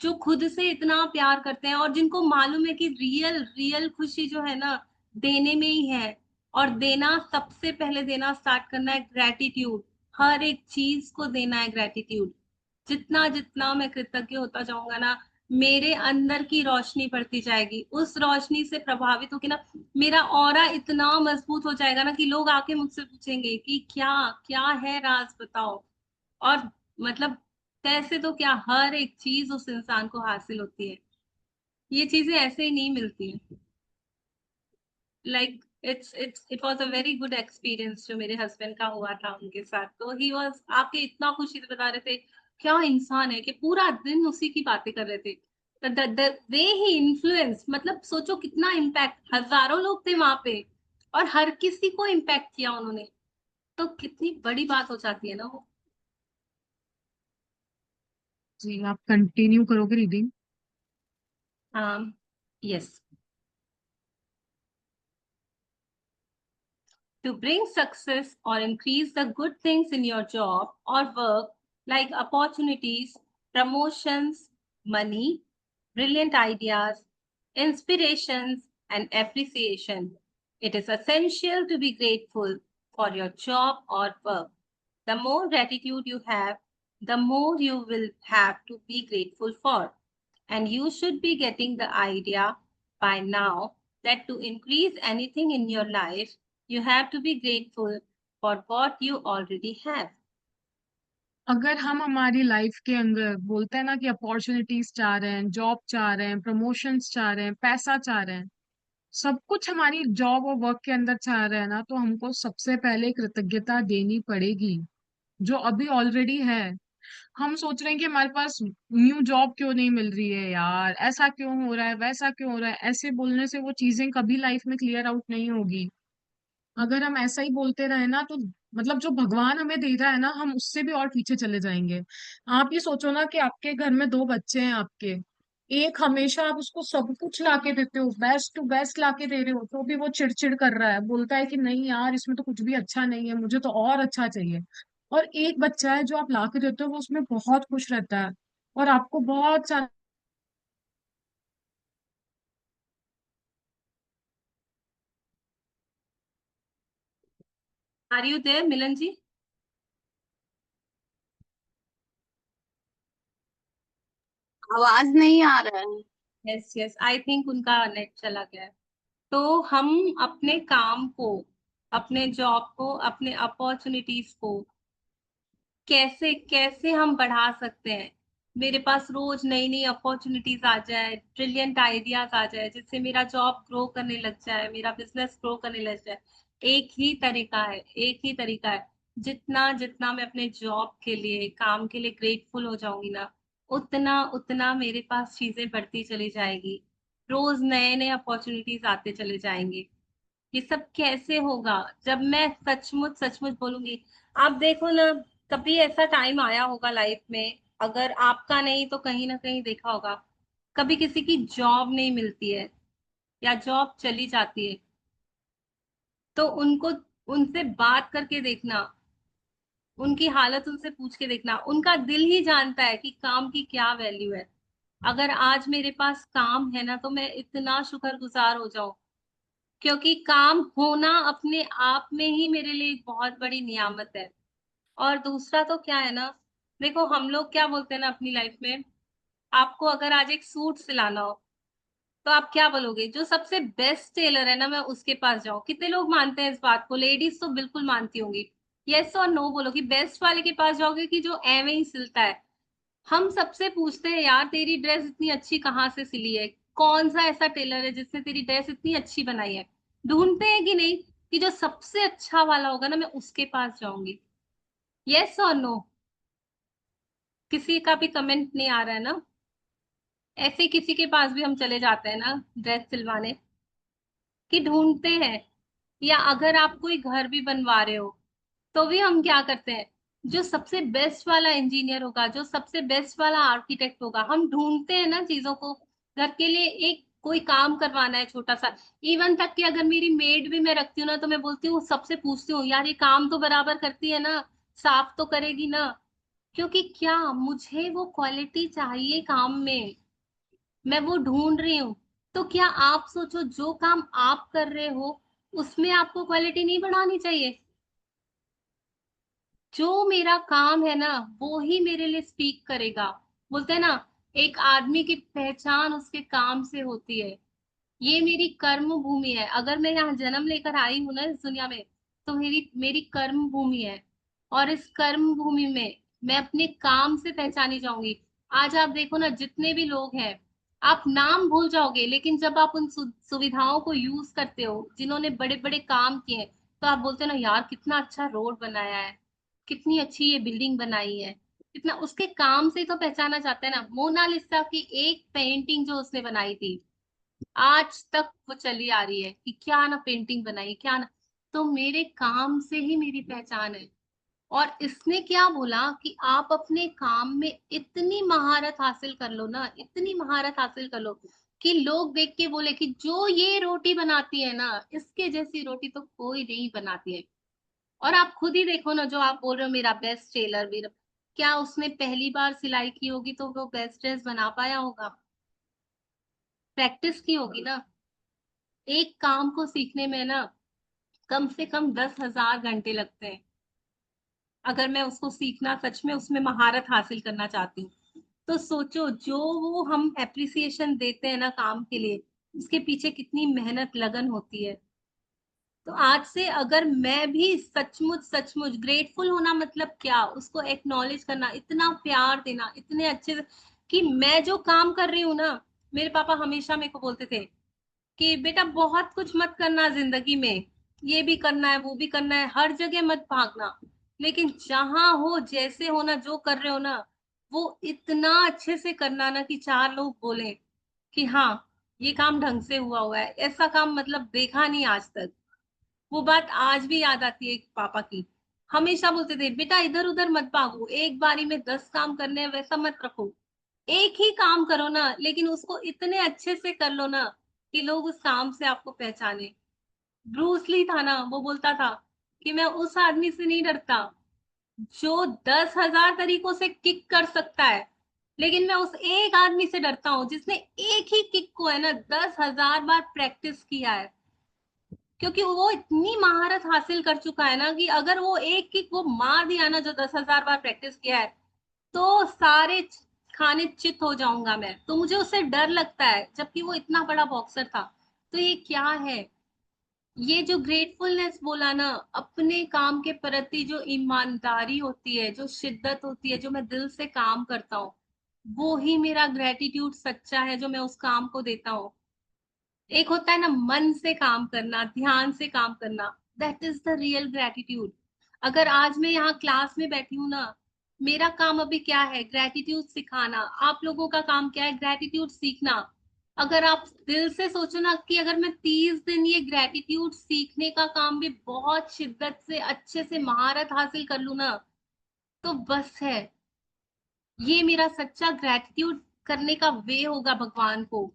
जो खुद से इतना प्यार करते हैं और जिनको मालूम है कि रियल रियल खुशी जो है ना, देने में ही है। और देना, सबसे पहले देना स्टार्ट करना है ग्रेटिट्यूड। हर एक चीज को देना है ग्रेटिट्यूड। जितना जितना मैं कृतज्ञ होता जाऊंगा ना, मेरे अंदर की रोशनी बढ़ती जाएगी, उस रोशनी से प्रभावित होकर ना मेरा ऑरा इतना मजबूत हो जाएगा ना कि लोग आके मुझसे पूछेंगे कि क्या क्या है राज, बताओ। और मतलब पैसे तो क्या, हर एक चीज उस इंसान को हासिल होती है। ये चीजें ऐसे ही नहीं मिलती हैं। Like it was a very good experience जो मेरे हस्बैंड का हुआ था उनके साथ। तो ही वाज आपके इतना खुशी से बता रहे थे, क्या इंसान है, कि पूरा दिन उसी की बातें कर रहे थे। द वे ही इन्फ्लुएंस, मतलब सोचो कितना इम्पैक्ट, हजारों लोग थे वहां पे और हर किसी को इम्पैक्ट किया उन्होंने। तो कितनी बड़ी बात हो जाती है ना वो। जी आप कंटिन्यू करोगे reading? Yes. To bring success or increase the good things in your job or work, like opportunities, promotions, money, brilliant ideas, inspirations, and appreciation, it is essential to be grateful for your job or work. The more gratitude you have, the more you will have to be grateful for. And you should be getting the idea by now that to increase anything in your life, you have to be grateful for what you already have. अगर हम हमारी life के अंदर बोलते हैं ना कि opportunities चाह रहे हैं, जॉब चाह रहे हैं, प्रमोशंस चाह रहे हैं, पैसा चाह रहे हैं, सब कुछ हमारी जॉब और वर्क के अंदर चाह रहे हैं ना, तो हमको सबसे पहले कृतज्ञता देनी पड़ेगी जो अभी ऑलरेडी है। हम सोच रहे हैं कि हमारे पास न्यू जॉब क्यों नहीं मिल रही है यार, ऐसा क्यों हो रहा है, वैसा क्यों हो रहा है, ऐसे बोलने से वो चीजें कभी लाइफ में क्लियर आउट नहीं होगी। अगर हम ऐसा ही बोलते रहे ना, तो मतलब जो भगवान हमें दे रहा है ना, हम उससे भी और पीछे चले जाएंगे। आप ये सोचो ना कि आपके घर में दो बच्चे हैं आपके, एक हमेशा आप उसको सब कुछ लाके देते हो, बेस्ट टू बेस्ट लाके दे रहे हो, तो भी वो चिड़चिड़ कर रहा है, बोलता है कि नहीं यार इसमें तो कुछ भी अच्छा नहीं है, मुझे तो और अच्छा चाहिए। और एक बच्चा है जो आप लाके देते हो वो उसमें बहुत खुश रहता है और आपको बहुत सारा। Are you there, Milan ji? आवाज नहीं आ रहा है। Yes, yes. I think उनका नेट चला गया है। तो हम अपने काम को, अपने जॉब को, अपने अपॉर्चुनिटीज को कैसे कैसे हम बढ़ा सकते हैं। मेरे पास रोज नई नई अपॉर्चुनिटीज आ जाए, ब्रिलियंट आइडियाज आ जाए, जिससे मेरा जॉब ग्रो करने लग जाए, मेरा बिजनेस ग्रो करने लग जाए। एक ही तरीका है, एक ही तरीका है। जितना जितना मैं अपने जॉब के लिए, काम के लिए ग्रेटफुल हो जाऊंगी ना, उतना उतना मेरे पास चीजें बढ़ती चली जाएगी। रोज नए नए अपॉर्चुनिटीज आते चले जाएंगे। ये सब कैसे होगा जब मैं सचमुच सचमुच बोलूंगी। आप देखो ना, कभी ऐसा टाइम आया होगा लाइफ में, अगर आपका नहीं तो कहीं ना कहीं देखा होगा, कभी किसी की जॉब नहीं मिलती है या जॉब चली जाती है, तो उनको, उनसे बात करके देखना, उनकी हालत उनसे पूछ के देखना, उनका दिल ही जानता है कि काम की क्या वैल्यू है। अगर आज मेरे पास काम है ना, तो मैं इतना शुक्रगुजार हो जाऊं, क्योंकि काम होना अपने आप में ही मेरे लिए एक बहुत बड़ी नियामत है। और दूसरा तो क्या है ना, देखो हम लोग क्या बोलते हैं ना अपनी लाइफ में, आपको अगर आज एक सूट सिलाना हो, तो आप क्या बोलोगे, जो सबसे बेस्ट टेलर है ना मैं उसके पास जाऊं। कितने लोग मानते हैं इस बात को? लेडीज तो बिल्कुल मानती होंगी। यस और नो बोलो कि बेस्ट वाले के पास जाओगे कि जो एवे ही सिलता है। हम सबसे पूछते हैं यार, तेरी ड्रेस इतनी अच्छी कहाँ से सिली है, कौन सा ऐसा टेलर है जिसने तेरी ड्रेस इतनी अच्छी बनाई है। ढूंढते हैं कि नहीं, कि जो सबसे अच्छा वाला होगा ना मैं उसके पास जाऊंगी। यस और नो? किसी का भी कमेंट नहीं आ रहा है ना? ऐसे किसी के पास भी हम चले जाते हैं ना ड्रेस सिलवाने, कि ढूंढते हैं। या अगर आप कोई घर भी बनवा रहे हो, तो भी हम क्या करते हैं, जो सबसे बेस्ट वाला इंजीनियर होगा, जो सबसे बेस्ट वाला आर्किटेक्ट होगा, हम ढूंढते हैं ना चीजों को। घर के लिए एक कोई काम करवाना है छोटा सा, इवन तक कि अगर मेरी मेड भी मैं रखती हूँ ना, तो मैं बोलती हूँ, सबसे पूछती हूँ यार ये काम तो बराबर करती है ना, साफ तो करेगी ना। क्योंकि क्या, मुझे वो क्वालिटी चाहिए काम में, मैं वो ढूंढ रही हूँ। तो क्या आप सोचो, जो काम आप कर रहे हो उसमें आपको क्वालिटी नहीं बढ़ानी चाहिए? जो मेरा काम है ना, वो ही मेरे लिए स्पीक करेगा। बोलते हैं ना, एक आदमी की पहचान उसके काम से होती है। ये मेरी कर्म भूमि है। अगर मैं यहाँ जन्म लेकर आई हूं ना इस दुनिया में, तो मेरी मेरी कर्म भूमि है। और इस कर्म भूमि में मैं अपने काम से पहचानी जाऊंगी। आज आप देखो ना, जितने भी लोग हैं, आप नाम भूल जाओगे, लेकिन जब आप उन सुविधाओं को यूज करते हो जिन्होंने बड़े बड़े काम किए हैं, तो आप बोलते हो ना, यार कितना अच्छा रोड बनाया है, कितनी अच्छी ये बिल्डिंग बनाई है। कितना उसके काम से तो पहचाना जाता है ना। मोनालिसा की एक पेंटिंग जो उसने बनाई थी, आज तक वो चली आ रही है कि क्या ना पेंटिंग बनाई, क्या ना। तो मेरे काम से ही मेरी पहचान है। और इसने क्या बोला कि आप अपने काम में इतनी महारत हासिल कर लो ना, इतनी महारत हासिल कर लो, कि लोग देख के बोले कि जो ये रोटी बनाती है ना, इसके जैसी रोटी तो कोई नहीं बनाती है। और आप खुद ही देखो ना, जो आप बोल रहे हो मेरा बेस्ट टेलर भी, क्या उसने पहली बार सिलाई की होगी तो वो बेस्ट ड्रेस बना पाया होगा? प्रैक्टिस की होगी ना। एक काम को सीखने में ना कम से कम 10,000 घंटे लगते हैं, अगर मैं उसको सीखना, सच में उसमें महारत हासिल करना चाहती हूँ। तो सोचो, जो वो हम एप्रिसिएशन देते हैं ना काम के लिए, उसके पीछे कितनी मेहनत लगन होती है। तो आज से अगर मैं भी सचमुच ग्रेटफुल होना मतलब क्या, उसको एक्नॉलेज करना, इतना प्यार देना, इतने अच्छे से कि मैं जो काम कर रही हूँ ना, मेरे पापा हमेशा मेरे को बोलते थे कि बेटा बहुत कुछ मत करना जिंदगी में, ये भी करना है वो भी करना है, हर जगह मत भागना, लेकिन जहां हो जैसे हो ना, जो कर रहे हो ना, वो इतना अच्छे से करना ना कि चार लोग बोले कि हाँ ये काम ढंग से हुआ है, ऐसा काम मतलब देखा नहीं आज तक। वो बात आज भी याद आती है पापा की। हमेशा बोलते थे बेटा इधर उधर मत भागो, एक बारी में 10 काम करने हैं वैसा मत रखो, एक ही काम करो ना, लेकिन उसको इतने अच्छे से कर लो ना कि लोग उस काम से आपको पहचाने। ब्रूस ली था ना, वो बोलता था कि मैं उस आदमी से नहीं डरता जो 10,000 तरीकों से किक कर सकता है, लेकिन मैं उस एक आदमी से डरता हूँ जिसने एक ही किक को है ना 10,000 बार प्रैक्टिस किया है। क्योंकि वो इतनी महारत हासिल कर चुका है ना कि अगर वो एक किक वो मार दिया ना जो 10,000 बार प्रैक्टिस किया है, तो सारे खाने चित हो जाऊंगा मैं, तो मुझे उससे डर लगता है, जबकि वो इतना बड़ा बॉक्सर था। तो ये क्या है, ये जो ग्रेटफुलनेस बोला ना, अपने काम के प्रति जो ईमानदारी होती है, जो शिद्दत होती है, जो मैं दिल से काम करता हूँ, वो ही मेरा ग्रेटिट्यूड सच्चा है जो मैं उस काम को देता हूँ। एक होता है ना मन से काम करना, ध्यान से काम करना, that is the real gratitude. अगर आज मैं यहाँ क्लास में बैठी हूँ ना, मेरा काम अभी क्या है, ग्रेटिट्यूड सिखाना। आप लोगों का काम क्या है, ग्रेटिट्यूड सीखना। अगर आप दिल से सोचो ना कि अगर मैं 30 दिन ये ग्रेटिट्यूड सीखने का काम भी बहुत शिद्दत से अच्छे से महारत हासिल कर लूँ ना, तो बस है, ये मेरा सच्चा ग्रेटिट्यूड करने का वे होगा भगवान को।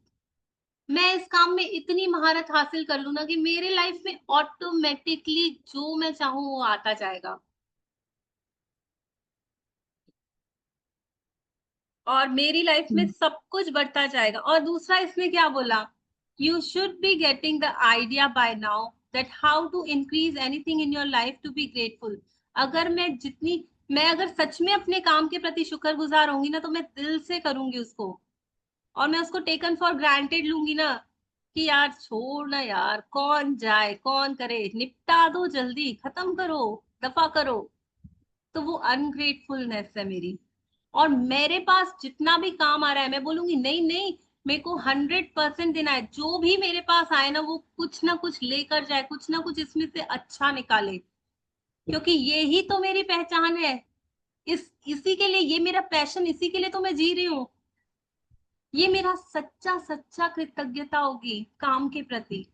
मैं इस काम में इतनी महारत हासिल कर लूँ ना कि मेरे लाइफ में ऑटोमेटिकली जो मैं चाहूँ वो आता जाएगा, और मेरी लाइफ में सब कुछ बढ़ता जाएगा। और दूसरा इसमें क्या बोला, you should be getting the idea by now that how to increase anything in your life to be grateful. अगर मैं अगर सच में अपने काम के प्रति शुक्रगुजार होंगी ना, तो मैं दिल से करूंगी उसको, और मैं उसको टेकन फॉर ग्रांटेड लूंगी ना कि यार छोड़ ना यार, कौन जाए कौन करे, निपटा दो जल्दी, खत्म करो, दफा करो, तो वो अनग्रेटफुलनेस है मेरी। और मेरे पास जितना भी काम आ रहा है, मैं बोलूंगी नहीं नहीं, मेरे को 100% देना है, जो भी मेरे पास आए ना वो कुछ ना कुछ लेकर जाए, कुछ ना कुछ इसमें से अच्छा निकाले, क्योंकि यही तो मेरी पहचान है। इसी के लिए, ये मेरा पैशन, इसी के लिए तो मैं जी रही हूँ। ये मेरा सच्चा सच्चा कृतज्ञता होगी काम के प्रति।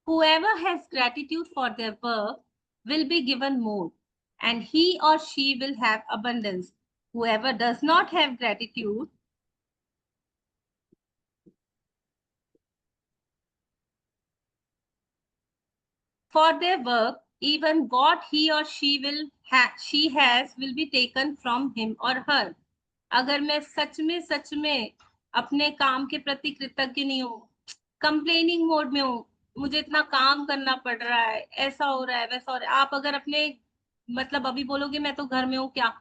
Whoever has gratitude for their work will be given more, and he or she will have abundance. Whoever does not have gratitude for their work, even what he or she has will be taken from him or her. अगर मैं सच में अपने काम के प्रति कृतज्ञ नहीं हूँ, कंप्लेनिंग मोड में हूँ, मुझे इतना काम करना पड़ रहा है, ऐसा हो रहा है वैसा हो रहा है, आप अगर अपने मतलब अभी बोलोगे मैं तो घर में हूँ क्या,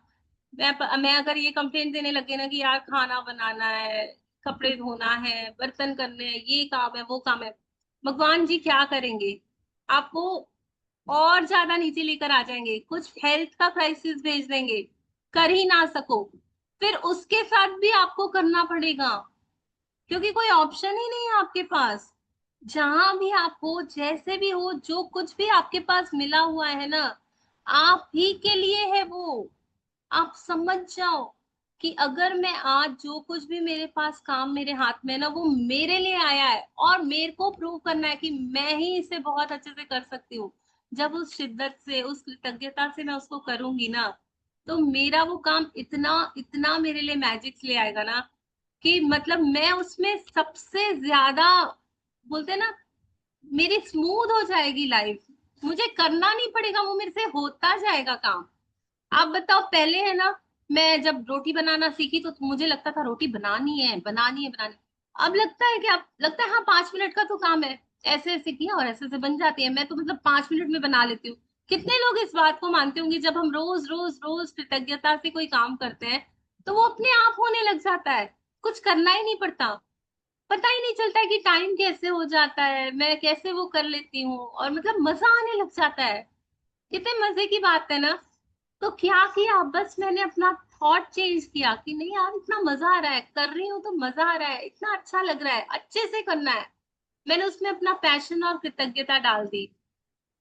मैं अगर ये कंप्लेंट देने लगे ना कि यार खाना बनाना है, कपड़े धोना है, बर्तन करने हैं, ये काम है वो काम है, भगवान जी क्या करेंगे, आपको और ज्यादा नीचे लेकर आ जाएंगे, कुछ हेल्थ का क्राइसिस भेज देंगे, कर ही ना सको, फिर उसके साथ भी आपको करना पड़ेगा, क्योंकि कोई ऑप्शन ही नहीं है आपके पास। जहां भी आप हो, जैसे भी हो, जो कुछ भी आपके पास मिला हुआ है ना, आप ही के लिए है वो। आप समझ जाओ कि अगर मैं आज जो कुछ भी मेरे पास काम मेरे हाथ में है ना, वो मेरे लिए आया है, और मेरे को प्रूव करना है कि मैं ही इसे बहुत अच्छे से कर सकती हूँ। जब उस शिद्दत से, उस कृतज्ञता से मैं उसको करूंगी ना, तो मेरा वो काम इतना इतना मेरे लिए मैजिक्स ले आएगा ना, कि मतलब मैं उसमें सबसे ज्यादा, बोलते हैं ना, मेरी स्मूथ हो जाएगी लाइफ, मुझे करना नहीं पड़ेगा, वो मेरे से होता जाएगा काम। आप बताओ, पहले है ना, मैं जब रोटी बनाना सीखी तो मुझे लगता था रोटी बनानी है बनानी है बनानी, अब लगता है कि अब लगता है हाँ 5 मिनट का तो काम है, ऐसे ऐसे किया और ऐसे ऐसे बन जाती है, मैं तो मतलब 5 मिनट में बना लेती हूँ। कितने लोग इस बात को मानते होंगे, जब हम रोज रोज रोज कृतज्ञता से कोई काम करते हैं तो वो अपने आप होने लग जाता है। कुछ करना ही नहीं पड़ता, पता ही नहीं चलता है कि टाइम कैसे हो जाता है, मैं कैसे वो कर लेती हूँ, और मतलब मजा आने लग जाता है। कितने मजे की बात है ना। तो क्या किया, बस मैंने अपना थॉट चेंज किया कि नहीं यार, इतना मजा आ रहा है, कर रही हूँ तो मजा आ रहा है, इतना अच्छा लग रहा है, अच्छे से करना है। मैंने उसमें अपना पैशन और कृतज्ञता डाल दी,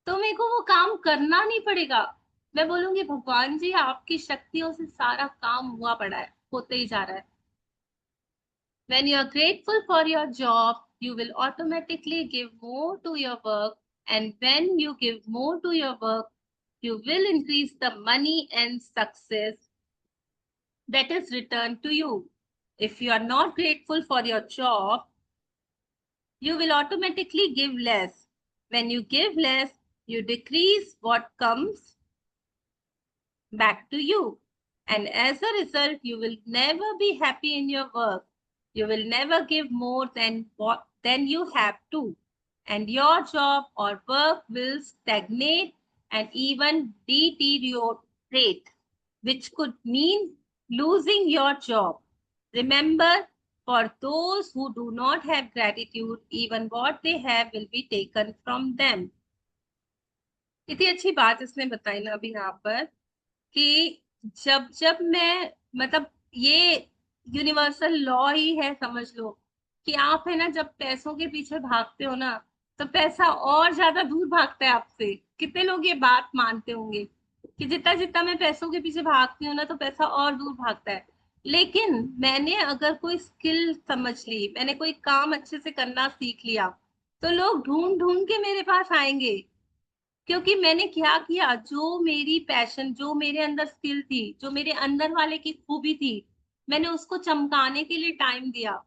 तो मेरे को वो काम करना नहीं पड़ेगा। मैं बोलूंगी भगवान जी आपकी शक्तियों से सारा काम हुआ पड़ा है, होते ही जा रहा है। When you are grateful for your job, you will automatically give more to your work. And when you give more to your work, you will increase the money and success that is returned to you. If you are not grateful for your job, you will automatically give less. When you give less, you decrease what comes back to you. And as a result, you will never be happy in your work. You will never give more than you have to. And your job or work will stagnate and even deteriorate, which could mean losing your job. Remember, for those who do not have gratitude, even what they have will be taken from them. इतनी अच्छी बात इसने बताई ना अभी यहाँ पर, कि जब जब मैं, मतलब ये यूनिवर्सल लॉ ही है समझ लो, कि आप है ना जब पैसों के पीछे भागते हो ना, तो पैसा और ज्यादा दूर भागता है आपसे। कितने लोग ये बात मानते होंगे कि जितना जितना मैं पैसों के पीछे भागती हूँ ना, तो पैसा और दूर भागता है। लेकिन मैंने अगर कोई स्किल समझ ली, मैंने कोई काम अच्छे से करना सीख लिया, तो लोग ढूंढ ढूंढ के मेरे पास आएंगे, क्योंकि मैंने क्या किया, जो मेरी पैशन, जो मेरे अंदर स्किल थी, जो मेरे अंदर वाले की खूबी थी, मैंने उसको चमकाने के लिए टाइम दिया।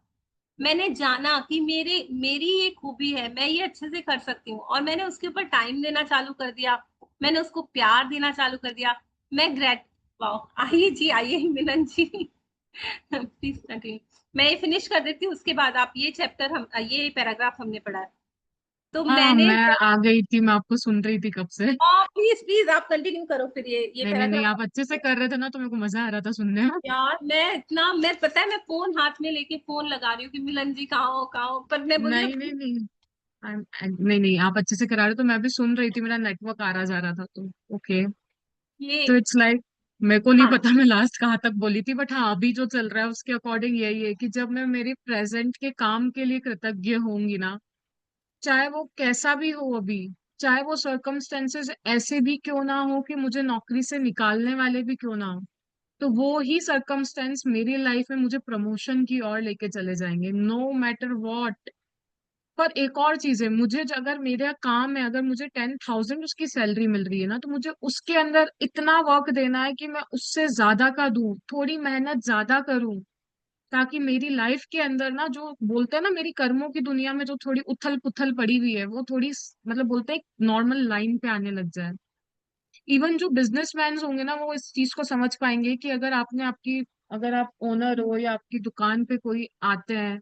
मैंने जाना कि मेरी ये खूबी है, मैं ये अच्छे से कर सकती हूँ, और मैंने उसके ऊपर टाइम देना चालू कर दिया, मैंने उसको प्यार देना चालू कर दिया। मैं ग्रेट वाओ, आइए जी, आइए मिलन जी। प्लीज कंटिन्यू, मैं ये फिनिश कर देती हूँ, उसके बाद आप ये चैप्टर, हम ये पैराग्राफ हमने पढ़ा है। तो हाँ, मैंने मैं आ गई थी, मैं आपको सुन रही थी कब से। प्लीज प्लीज आप कंटिन्यू करो फिर ये नहीं नहीं नहीं, पैराग्राफ। आप अच्छे से कर रहे थे ना, तो मेरे को मजा आ रहा था सुनने में। यार मैं इतना, मैं पता है मैं फोन हाथ में लेके फोन लगा रही हूँ कि मिलन जी कहाँ हो, पर मैं बोल रही नहीं नहीं हूँ नहीं, नहीं नहीं, आप अच्छे से करा रहे हो, तो मैं भी सुन रही थी, मेरा नेटवर्क आ रहा जा रहा था तो ओके। तो ये। इट्स लाइक, मेरे को नहीं हाँ। पता मैं लास्ट कहाँ तक बोली थी, बट हाँ अभी जो चल रहा है उसके अकॉर्डिंग यही है कि जब मैं मेरे प्रेजेंट के काम के लिए कृतज्ञ होंगी ना, चाहे वो कैसा भी हो अभी, चाहे वो सर्कमस्टेंसेस ऐसे भी क्यों ना हो कि मुझे नौकरी से निकालने वाले भी क्यों ना हो, तो वो ही सर्कमस्टेंस मेरी लाइफ में मुझे प्रमोशन की ओर लेके चले जाएंगे, नो मैटर वॉट। पर एक और चीज है, मुझे अगर मेरा काम है, अगर मुझे 10,000 उसकी सैलरी मिल रही है ना, तो मुझे उसके अंदर इतना वर्क देना है कि मैं उससे ज्यादा का दूं, थोड़ी मेहनत ज्यादा करूं, ताकि मेरी लाइफ के अंदर ना, जो बोलते हैं ना, मेरी कर्मों की दुनिया में जो थोड़ी उथल पुथल पड़ी हुई है, वो थोड़ी मतलब बोलते हैं नॉर्मल लाइन पे आने लग जाए। इवन जो बिजनेसमैन होंगे ना, वो इस चीज को समझ पाएंगे कि अगर आप ओनर हो या आपकी दुकान पे कोई आते हैं,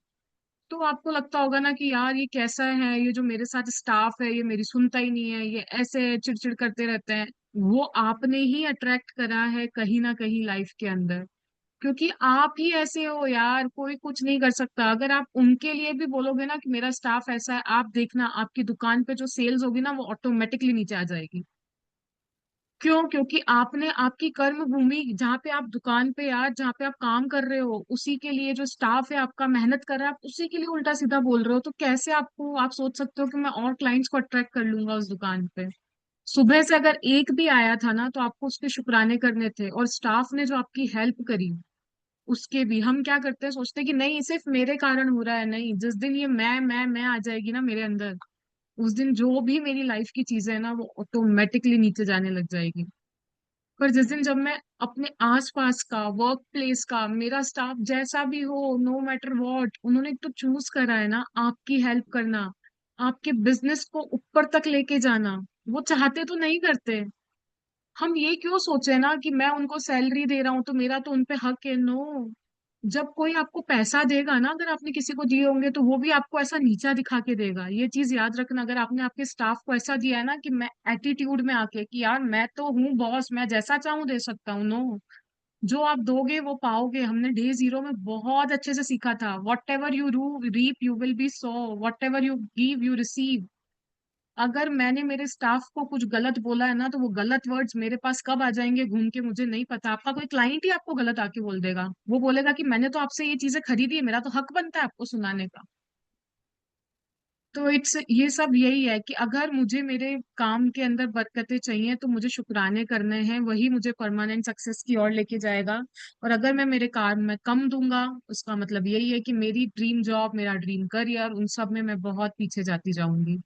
तो आपको लगता होगा ना कि यार ये कैसा है, ये जो मेरे साथ स्टाफ है ये मेरी सुनता ही नहीं है, ये ऐसे चिड़चिड़ करते रहते हैं। वो आपने ही अट्रैक्ट करा है कहीं ना कहीं लाइफ के अंदर, क्योंकि आप ही ऐसे हो यार, कोई कुछ नहीं कर सकता। अगर आप उनके लिए भी बोलोगे ना कि मेरा स्टाफ ऐसा है, आप देखना आपकी दुकान पे जो सेल्स होगी ना, वो ऑटोमेटिकली नीचे आ जाएगी। क्यों? क्योंकि आपने आपकी कर्म भूमि, जहाँ पे आप दुकान पे, यार जहाँ पे आप काम कर रहे हो, उसी के लिए जो स्टाफ है आपका मेहनत कर रहा है, आप उसी के लिए उल्टा सीधा बोल रहे हो, तो कैसे आप सोच सकते हो कि मैं और क्लाइंट्स को अट्रैक्ट कर लूंगा उस दुकान पे? सुबह से अगर एक भी आया था ना, तो आपको उसके शुक्राने करने थे, और स्टाफ ने जो आपकी हेल्प करी, उसके भी हम क्या करते हैं, सोचते हैं कि नहीं सिर्फ मेरे कारण हो रहा है। नहीं, जिस दिन ये मैं आ जाएगी ना मेरे अंदर, उस दिन जो भी मेरी लाइफ की चीजें है ना, वो ऑटोमेटिकली नीचे जाने लग जाएगी। पर जिस दिन जब मैं अपने आसपास का, वर्क प्लेस का, मेरा स्टाफ जैसा भी हो, नो मैटर व्हाट, उन्होंने तो चूज करा है ना आपकी हेल्प करना, आपके बिजनेस को ऊपर तक लेके जाना, वो चाहते तो नहीं करते। हम ये क्यों सोचे ना कि मैं उनको सैलरी दे रहा हूँ तो मेरा तो उनपे हक है। नो, जब कोई आपको पैसा देगा ना, अगर आपने किसी को दिए होंगे, तो वो भी आपको ऐसा नीचा दिखा के देगा, ये चीज याद रखना। अगर आपने आपके स्टाफ को ऐसा दिया है ना कि मैं एटीट्यूड में आके कि यार मैं तो हूँ बॉस, मैं जैसा चाहूँ दे सकता हूँ, नो, जो आप दोगे वो पाओगे। हमने डे जीरो में बहुत अच्छे से सीखा था, whatever you reap you will be so, whatever you give you receive. अगर मैंने मेरे स्टाफ को कुछ गलत बोला है ना, तो वो गलत वर्ड्स मेरे पास कब आ जाएंगे घूम के मुझे नहीं पता। आपका कोई क्लाइंट ही आपको गलत आके बोल देगा, वो बोलेगा कि मैंने तो आपसे ये चीजें खरीदी है, मेरा तो हक बनता है आपको सुनाने का। तो इट्स ये सब यही है कि अगर मुझे मेरे काम के अंदर बरकतें चाहिए तो मुझे शुक्राने करने हैं, वही मुझे परमानेंट सक्सेस की ओर लेके जाएगा। और अगर मैं मेरे काम में कम दूंगा, उसका मतलब यही है कि मेरी ड्रीम जॉब, मेरा ड्रीम करियर, उन सब में मैं बहुत पीछे जाती जाऊंगी।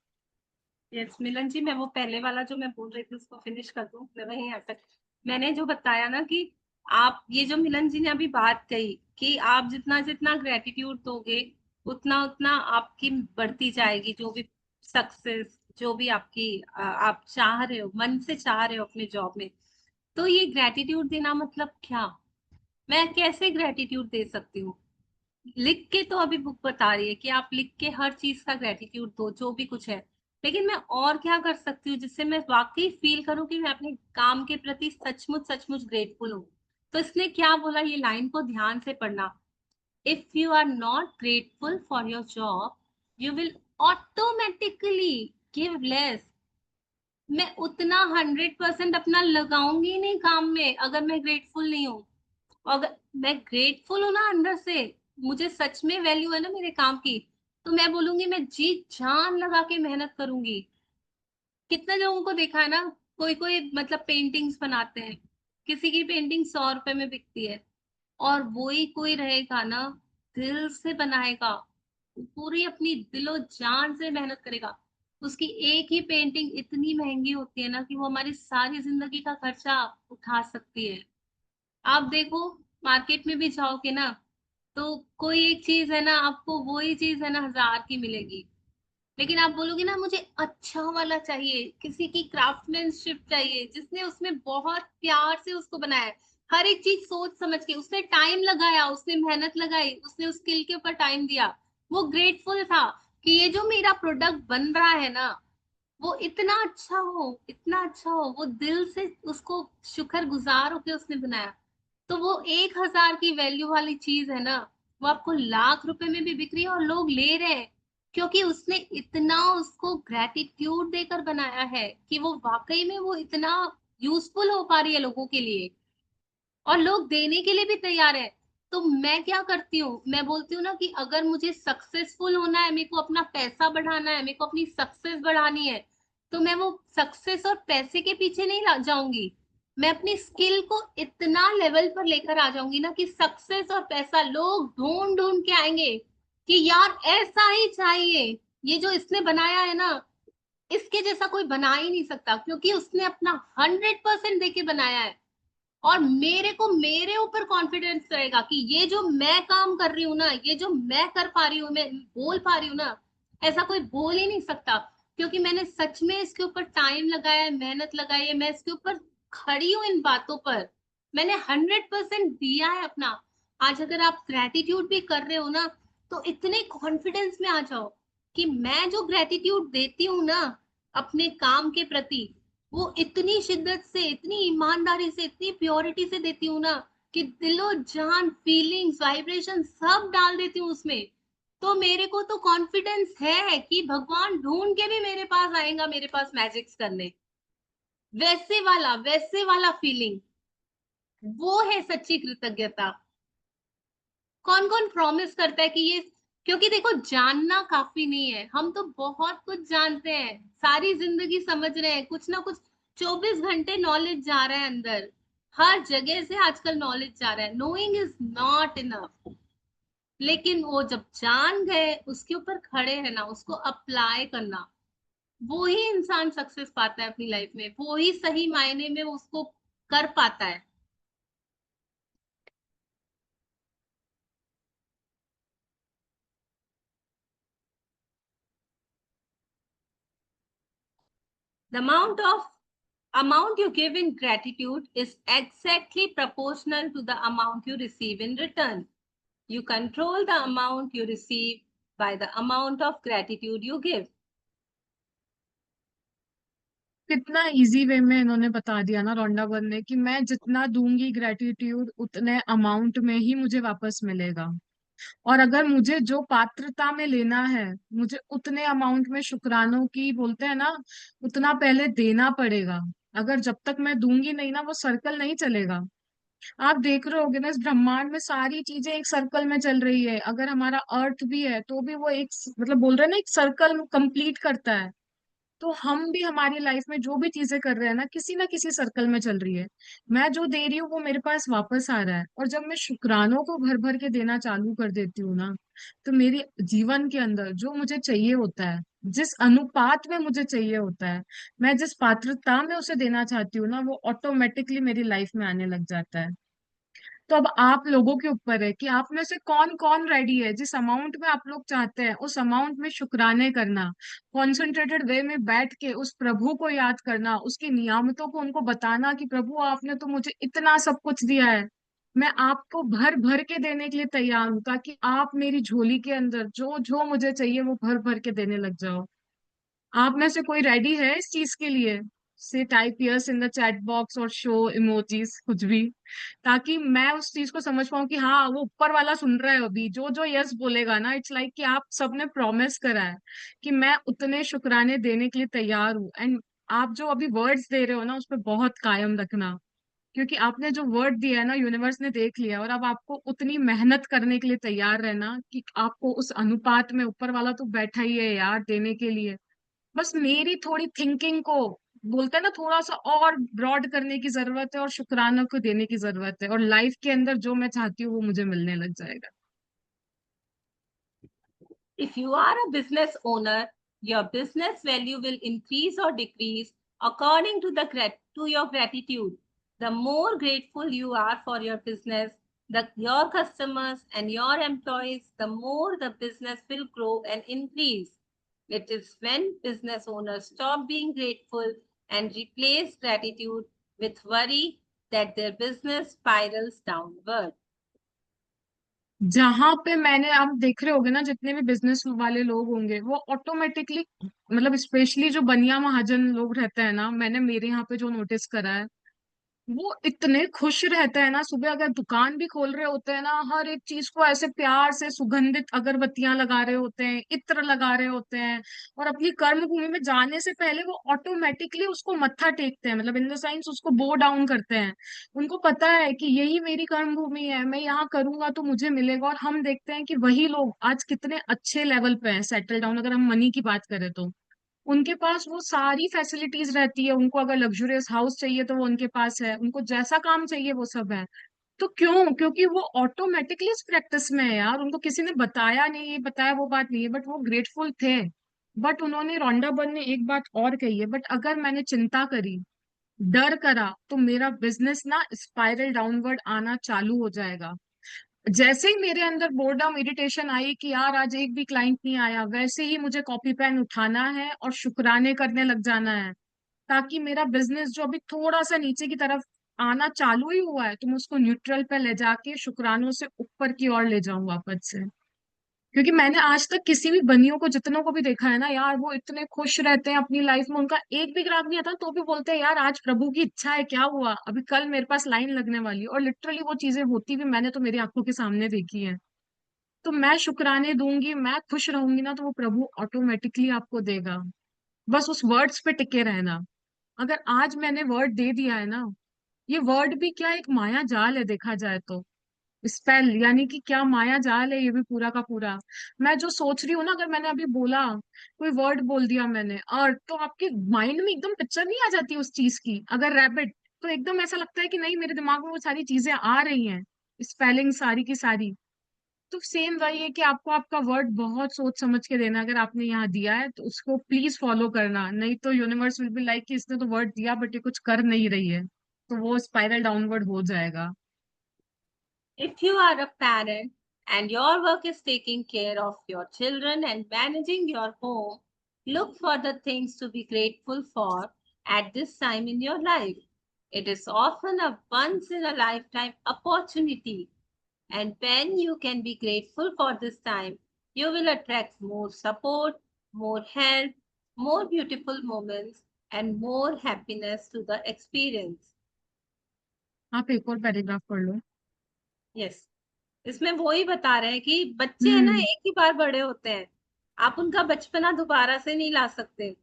यस मिलन जी, मैं वो पहले वाला जो मैं बोल रही थी उसको फिनिश कर दूं, मैं वहीं अटक। मैंने जो बताया ना कि आप ये जो मिलन जी ने अभी बात कही कि आप जितना जितना ग्रेटिट्यूड दोगे उतना उतना आपकी बढ़ती जाएगी जो भी सक्सेस, जो भी आपकी आप चाह रहे हो, मन से चाह रहे हो अपने जॉब में। तो ये ग्रेटिट्यूड देना मतलब क्या? मैं कैसे ग्रेटिट्यूड दे सकती हूँ? लिख के तो अभी बुक बता रही है कि आप लिख के हर चीज का ग्रेटिट्यूड दो जो भी कुछ है, लेकिन मैं और क्या कर सकती हूँ जिससे मैं वाकई फील करूँ कि मैं अपने काम के प्रति सचमुच सचमुच ग्रेटफुल हूँ? तो इसने क्या बोला, ये लाइन को ध्यान से पढ़ना। If you are not grateful for your job, you will automatically give less. मैं उतना 100% अपना लगाऊंगी नहीं काम में अगर मैं ग्रेटफुल नहीं हूँ। अगर मैं ग्रेटफुल हूं ना अंदर से, मुझे सच में वैल्यू है ना मेरे काम की, तो मैं बोलूंगी मैं जी जान लगा के मेहनत करूंगी। कितने लोगों को देखा है ना, कोई कोई मतलब पेंटिंग्स बनाते हैं, किसी की पेंटिंग 100 रुपए में बिकती है, और वो ही कोई रहेगा ना, दिल से बनाएगा, पूरी अपनी दिलो जान से मेहनत करेगा, उसकी एक ही पेंटिंग इतनी महंगी होती है ना कि वो हमारी सारी जिंदगी का खर्चा उठा सकती है। आप देखो, मार्केट में भी जाओगे ना, तो कोई एक चीज है ना, आपको वही चीज है ना 1000 की मिलेगी, लेकिन आप बोलोगे ना मुझे अच्छा वाला चाहिए, किसी की क्राफ्टमैनशिप चाहिए जिसने उसमें बहुत प्यार से उसको बनाया है, हर एक चीज सोच समझ के, उसने टाइम लगाया, उसने मेहनत लगाई, उसने उस स्किल के ऊपर टाइम दिया, वो ग्रेटफुल था कि ये जो मेरा प्रोडक्ट बन रहा है ना, वो इतना अच्छा हो, इतना अच्छा हो, वो दिल से उसको शुक्र गुजार होके उसने बनाया। तो वो 1000 की वैल्यू वाली चीज है ना, वो आपको लाख रुपए में भी बिक रही है और लोग ले रहे हैं, क्योंकि उसने इतना उसको ग्रेटिट्यूड देकर बनाया है कि वो वाकई में वो इतना यूजफुल हो पा रही है लोगों के लिए, और लोग देने के लिए भी तैयार है। तो मैं क्या करती हूँ, मैं बोलती हूँ ना कि अगर मुझे सक्सेसफुल होना है, मेरे को अपना पैसा बढ़ाना है, मेरे को अपनी सक्सेस बढ़ानी है, तो मैं वो सक्सेस और पैसे के पीछे नहीं जाऊंगी, मैं अपनी स्किल को इतना लेवल पर लेकर आ जाऊंगी ना कि सक्सेस और पैसा लोग ढूंढ ढूंढ के आएंगे कि यार ऐसा ही चाहिए, ये जो इसने बनाया है ना, इसके जैसा कोई बना ही नहीं सकता, क्योंकि उसने अपना 100% देके बनाया है। और मेरे को मेरे ऊपर कॉन्फिडेंस रहेगा कि ये जो मैं काम कर रही हूँ ना, ये जो मैं कर पा रही हूँ, मैं बोल पा रही हूँ ना, ऐसा कोई बोल ही नहीं सकता, क्योंकि मैंने सच में इसके ऊपर टाइम लगाया है, मेहनत लगाई है, मैं इसके ऊपर खड़ी हूँ इन बातों पर, मैंने 100% दिया है अपना। आज अगर आप ग्रेटिट्यूड भी कर रहे हो ना, तो इतने कॉन्फिडेंस में आ जाओ कि मैं जो ग्रेटिट्यूड देती हूँ ना अपने काम के प्रति, वो इतनी शिद्दत से, इतनी ईमानदारी से, इतनी प्योरिटी से देती हूँ ना कि दिलो जान, फीलिंग्स, वाइब्रेशन सब डाल देती हूँ उसमें। तो मेरे को तो कॉन्फिडेंस है कि भगवान ढूंढ के भी मेरे पास आएगा, मेरे पास मैजिक्स करने। वैसे वाला फीलिंग, वो है सच्ची कृतज्ञता। कौन कौन प्रॉमिस करता है कि ये, क्योंकि देखो जानना काफी नहीं है, हम तो बहुत कुछ जानते हैं, सारी जिंदगी समझ रहे हैं कुछ ना कुछ, 24 घंटे नॉलेज जा रहा है अंदर, हर जगह से आजकल नॉलेज जा रहा है, नोइंग इज नॉट इनफ। लेकिन वो जब जान गए, उसके ऊपर खड़े रहना, उसको अप्लाई करना, वो ही इंसान सक्सेस पाता है अपनी लाइफ में, वो ही सही मायने में उसको कर पाता है। The amount you give in gratitude is exactly proportional to the amount you receive in return. You control the amount you receive by the amount of gratitude you give. कितना इजी वे में इन्होंने बता दिया ना रोंडा one ने, कि मैं जितना दूंगी ग्रेटिट्यूड उतने अमाउंट में ही मुझे वापस मिलेगा। और अगर मुझे जो पात्रता में लेना है, मुझे उतने अमाउंट में शुक्रानों की, बोलते हैं ना, उतना पहले देना पड़ेगा। अगर जब तक मैं दूंगी नहीं ना, वो सर्कल नहीं चलेगा। आप देख रहे होगे ना, इस ब्रह्मांड में सारी चीजें एक सर्कल में चल रही है। अगर हमारा अर्थ भी है तो भी वो एक, मतलब बोल रहे हैं ना, एक सर्कल कंप्लीट करता है। तो हम भी हमारी लाइफ में जो भी चीजें कर रहे हैं ना किसी सर्कल में चल रही है। मैं जो दे रही हूँ वो मेरे पास वापस आ रहा है, और जब मैं शुक्रानों को भर भर के देना चालू कर देती हूँ ना, तो मेरी जीवन के अंदर जो मुझे चाहिए होता है, जिस अनुपात में मुझे चाहिए होता है, मैं जिस पात्रता में उसे देना चाहती हूँ ना, वो ऑटोमेटिकली मेरी लाइफ में आने लग जाता है। तो अब आप लोगों के ऊपर है कि आप में से कौन कौन रेडी है, जिस अमाउंट में आप लोग चाहते हैं उस अमाउंट में शुक्राने करना, कॉन्सेंट्रेटेड वे में बैठ के उस प्रभु को याद करना, उसकी नियामतों को उनको बताना कि प्रभु आपने तो मुझे इतना सब कुछ दिया है, मैं आपको भर भर के देने के लिए तैयार हूँ, ताकि आप मेरी झोली के अंदर जो जो मुझे चाहिए वो भर भर के देने लग जाओ। आप में से कोई रेडी है इस चीज के लिए? से type yes in the chat box और शो इमोजीज, कुछ भी, ताकि मैं उस चीज को समझ पाऊं कि हाँ, वो ऊपर वाला सुन रहा है। अभी जो जो यस बोलेगा ना, इट्स लाइक कि आप सबने प्रॉमिस करा है कि मैं उतने शुक्राने देने के लिए तैयार हूँ। एंड आप जो अभी वर्ड्स दे रहे हो ना, उस पर बहुत कायम रखना, क्योंकि आपने जो वर्ड दिया है ना, यूनिवर्स ने देख लिया, और अब आपको उतनी मेहनत करने के लिए तैयार रहना कि आपको उस अनुपात में, ऊपर वाला तो बैठा ही है यार देने के लिए। बस मेरी थोड़ी थिंकिंग को, बोलते हैं ना, थोड़ा सा और ब्रॉड करने की जरूरत है, और शुक्राना को देने की जरूरत है, और लाइफ के अंदर जो मैं चाहती हूँ वो मुझे मिलने लग जाएगा। If you are a business owner, your business value will increase or decrease according to to your gratitude. The more grateful you are for your business, your customers and your employees, the more the business will grow and increase. It is when business owners stop being grateful and replace gratitude with worry that their business spirals downward. जहां पे मैंने, आप देख रहे होगे ना, जितने भी बिजनेस वाले लोग होंगे वो ऑटोमेटिकली, मतलब स्पेशली जो बनिया महाजन लोग रहते हैं ना, मैंने मेरे यहाँ पे जो नोटिस करा है, वो इतने खुश रहते हैं ना। सुबह अगर दुकान भी खोल रहे होते हैं ना, हर एक चीज को ऐसे प्यार से सुगंधित अगरबत्तियां लगा रहे होते हैं, इत्र लगा रहे होते हैं, और अपनी कर्म भूमि में जाने से पहले वो ऑटोमेटिकली उसको मत्था टेकते हैं, मतलब इन द सेंस उसको बो डाउन करते हैं। उनको पता है कि यही मेरी कर्म भूमि है, मैं यहाँ करूंगा तो मुझे मिलेगा। और हम देखते हैं कि वही लोग आज कितने अच्छे लेवल पे हैं, सेटल डाउन, अगर हम मनी की बात करें तो उनके पास वो सारी फैसिलिटीज रहती है। उनको अगर लग्जरियस हाउस चाहिए तो वो उनके पास है, उनको जैसा काम चाहिए वो सब है। तो क्यों? क्योंकि वो ऑटोमेटिकली इस प्रैक्टिस में है यार, उनको किसी ने बताया नहीं, ये बताया वो बात नहीं है, बट वो ग्रेटफुल थे। बट उन्होंने, रोंडा बर्न ने एक बात और कही है, बट अगर मैंने चिंता करी, डर करा, तो मेरा बिजनेस ना स्पाइरल डाउनवर्ड आना चालू हो जाएगा। जैसे ही मेरे अंदर बोर्डम इरिटेशन आई कि यार आज एक भी क्लाइंट नहीं आया, वैसे ही मुझे कॉपी पेन उठाना है और शुक्राने करने लग जाना है, ताकि मेरा बिजनेस जो अभी थोड़ा सा नीचे की तरफ आना चालू ही हुआ है, तो मैं उसको न्यूट्रल पे ले जाके शुक्रानों से ऊपर की ओर ले जाऊं वापस से। क्योंकि मैंने आज तक किसी भी बनियों को, जितनों को भी देखा है ना यार, वो इतने खुश रहते हैं अपनी लाइफ में, उनका एक भी ग्राहक नहीं आता तो भी बोलते हैं यार आज प्रभु की इच्छा है, क्या हुआ, अभी कल मेरे पास लाइन लगने वाली है। और लिटरली वो चीजें होती भी मैंने तो मेरी आंखों के सामने देखी है। तो मैं शुक्राने दूंगी, मैं खुश रहूंगी ना, तो वो प्रभु ऑटोमेटिकली आपको देगा। बस उस वर्ड्स पे टिके रहना। अगर आज मैंने वर्ड दे दिया है ना, ये वर्ड भी क्या एक माया जाल है देखा जाए तो। स्पेल यानी कि क्या माया जाल है ये भी पूरा का पूरा। मैं जो सोच रही हूँ ना, अगर मैंने अभी बोला, कोई वर्ड बोल दिया मैंने, और तो आपके माइंड में एकदम पिक्चर नहीं आ जाती उस चीज की। अगर रैबिट, तो एकदम ऐसा लगता है कि नहीं, मेरे दिमाग में वो सारी चीजें आ रही हैं, स्पेलिंग सारी की सारी। तो सेम वही है कि आपको आपका वर्ड बहुत सोच समझ के देना। अगर आपने यहाँ दिया है तो उसको प्लीज फॉलो करना, नहीं तो यूनिवर्स विल बी लाइक कि इसने तो वर्ड दिया बट ये कुछ कर नहीं रही है, तो वो स्पाइरल डाउनवर्ड हो जाएगा। If you are a parent and your work is taking care of your children and managing your home, look for the things to be grateful for at this time in your life. It is often a once in a lifetime opportunity. And when you can be grateful for this time, you will attract more support, more help, more beautiful moments, and more happiness to the experience. आप एक और paragraph पढ़ लो। Yes. इसमें वो ही बता रहे हैं कि बच्चे है ना एक ही बार बड़े होते हैं, आप उनका बचपना दोबारा से नहीं ला सकते।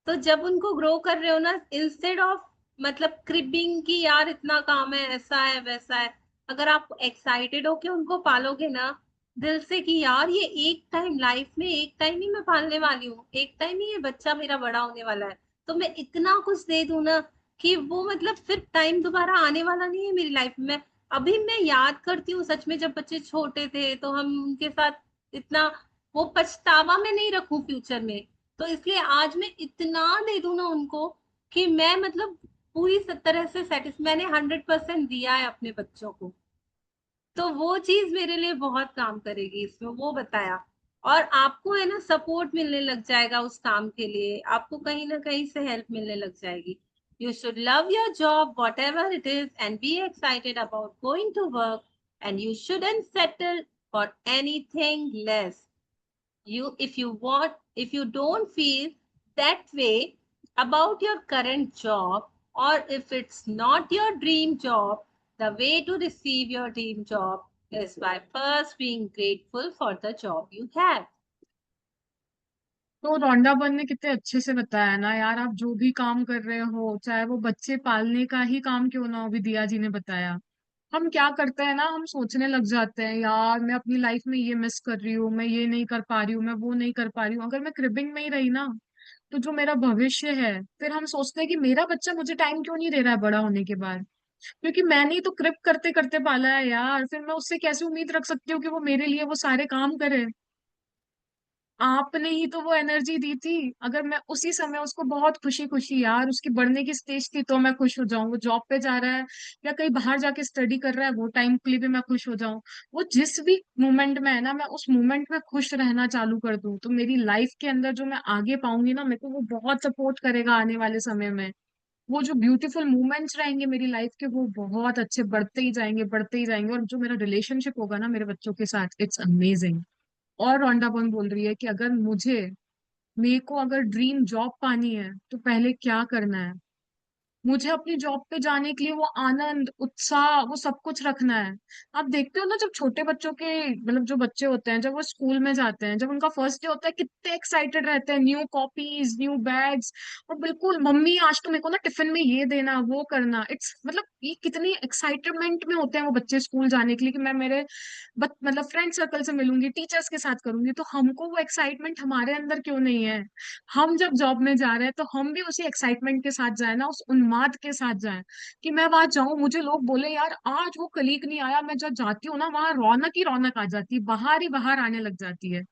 तो जब उनको ग्रो कर रहे हो ना, इंस्टेड ऑफ मतलब क्रिबिंग की यार इतना काम है, ऐसा है वैसा है, अगर आप एक्साइटेड होके उनको पालोगे ना दिल से कि यार ये एक टाइम लाइफ में, एक टाइम ही मैं पालने वाली हूँ, एक टाइम ही ये बच्चा मेरा बड़ा होने वाला है, तो मैं इतना कुछ दे दूं ना कि वो मतलब फिर टाइम दोबारा आने वाला नहीं है मेरी लाइफ में। अभी मैं याद करती हूँ सच में, जब बच्चे छोटे थे तो हम उनके साथ इतना, वो पछतावा मैं नहीं रखूं फ्यूचर में, तो इसलिए आज मैं इतना दे दूं ना उनको कि मैं मतलब पूरी तरह से मैंने 100% दिया है अपने बच्चों को। तो वो चीज मेरे लिए बहुत काम करेगी इसमें, वो बताया। और आपको है ना सपोर्ट मिलने लग जाएगा उस काम के लिए, आपको कहीं ना कहीं से हेल्प मिलने लग जाएगी। You should love your job whatever it is and be excited about going to work, and you shouldn't settle for anything less. If you don't feel that way about your current job, or if it's not your dream job, the way to receive your dream job is by first being grateful for the job you have. तो रौंडापन ने कितने अच्छे से बताया ना यार, आप जो भी काम कर रहे हो, चाहे वो बच्चे पालने का ही काम क्यों ना हो, भी दिया जी ने बताया। हम क्या करते हैं ना, हम सोचने लग जाते हैं यार मैं अपनी लाइफ में ये मिस कर रही हूँ, मैं ये नहीं कर पा रही हूँ, मैं वो नहीं कर पा रही हूँ। अगर मैं क्रिबिंग में ही रही ना, तो जो मेरा भविष्य है, फिर हम सोचते हैं कि मेरा बच्चा मुझे टाइम क्यों नहीं दे रहा है बड़ा होने के बाद, क्योंकि मैंने ही तो क्रिप करते करते पाला है यार। फिर मैं उससे कैसे उम्मीद रख सकती हूँ कि वो मेरे लिए वो सारे काम करे। आपने ही तो वो एनर्जी दी थी। अगर मैं उसी समय उसको बहुत खुशी खुशी, यार उसकी बढ़ने की स्टेज थी तो मैं खुश हो जाऊं, वो जॉब पे जा रहा है या कहीं बाहर जाके स्टडी कर रहा है, वो टाइम के लिए भी मैं खुश हो जाऊं। वो जिस भी मोमेंट में है ना, मैं उस मोमेंट में खुश रहना चालू कर दूं, तो मेरी लाइफ के अंदर जो मैं आगे पाऊंगी ना, मेरे को वो बहुत सपोर्ट करेगा आने वाले समय में। वो जो ब्यूटीफुल मोमेंट्स रहेंगे मेरी लाइफ के, वो बहुत अच्छे बढ़ते ही जाएंगे, बढ़ते ही जाएंगे। और जो मेरा रिलेशनशिप होगा ना मेरे बच्चों के साथ, इट्स अमेजिंग। और रोंडा बन बोल रही है कि अगर मेरे को अगर ड्रीम जॉब पानी है तो पहले क्या करना है, मुझे अपनी जॉब पे जाने के लिए वो आनंद उत्साह वो सब कुछ रखना है। आप देखते हो ना, जब छोटे बच्चों के मतलब जो बच्चे होते हैं, जब वो स्कूल में जाते हैं, जब उनका फर्स्ट डे होता है, कितने एक्साइटेड रहते हैं, न्यू कॉपीज न्यू बैग्स, और बिल्कुल मम्मी आज तो मेरे को ना टिफिन में ये देना वो करना। इट्स मतलब ये कितनी एक्साइटमेंट में होते हैं वो बच्चे स्कूल जाने के लिए, कि मैं मेरे मतलब फ्रेंड सर्कल से मिलूंगी, टीचर्स के साथ करूंगी। तो हमको वो एक्साइटमेंट हमारे अंदर क्यों नहीं है? हम जब जॉब में जा रहे हैं तो हम भी उसी एक्साइटमेंट के साथ जाए ना, उस उन्माद के साथ जाए, कि मैं वहां जाऊं, मुझे लोग बोले यार आज वो कलीग नहीं आया। मैं जब जाती हूँ ना, वहां रौनक ही रौनक आ जाती है, बाहर ही बाहर आने लग जाती है।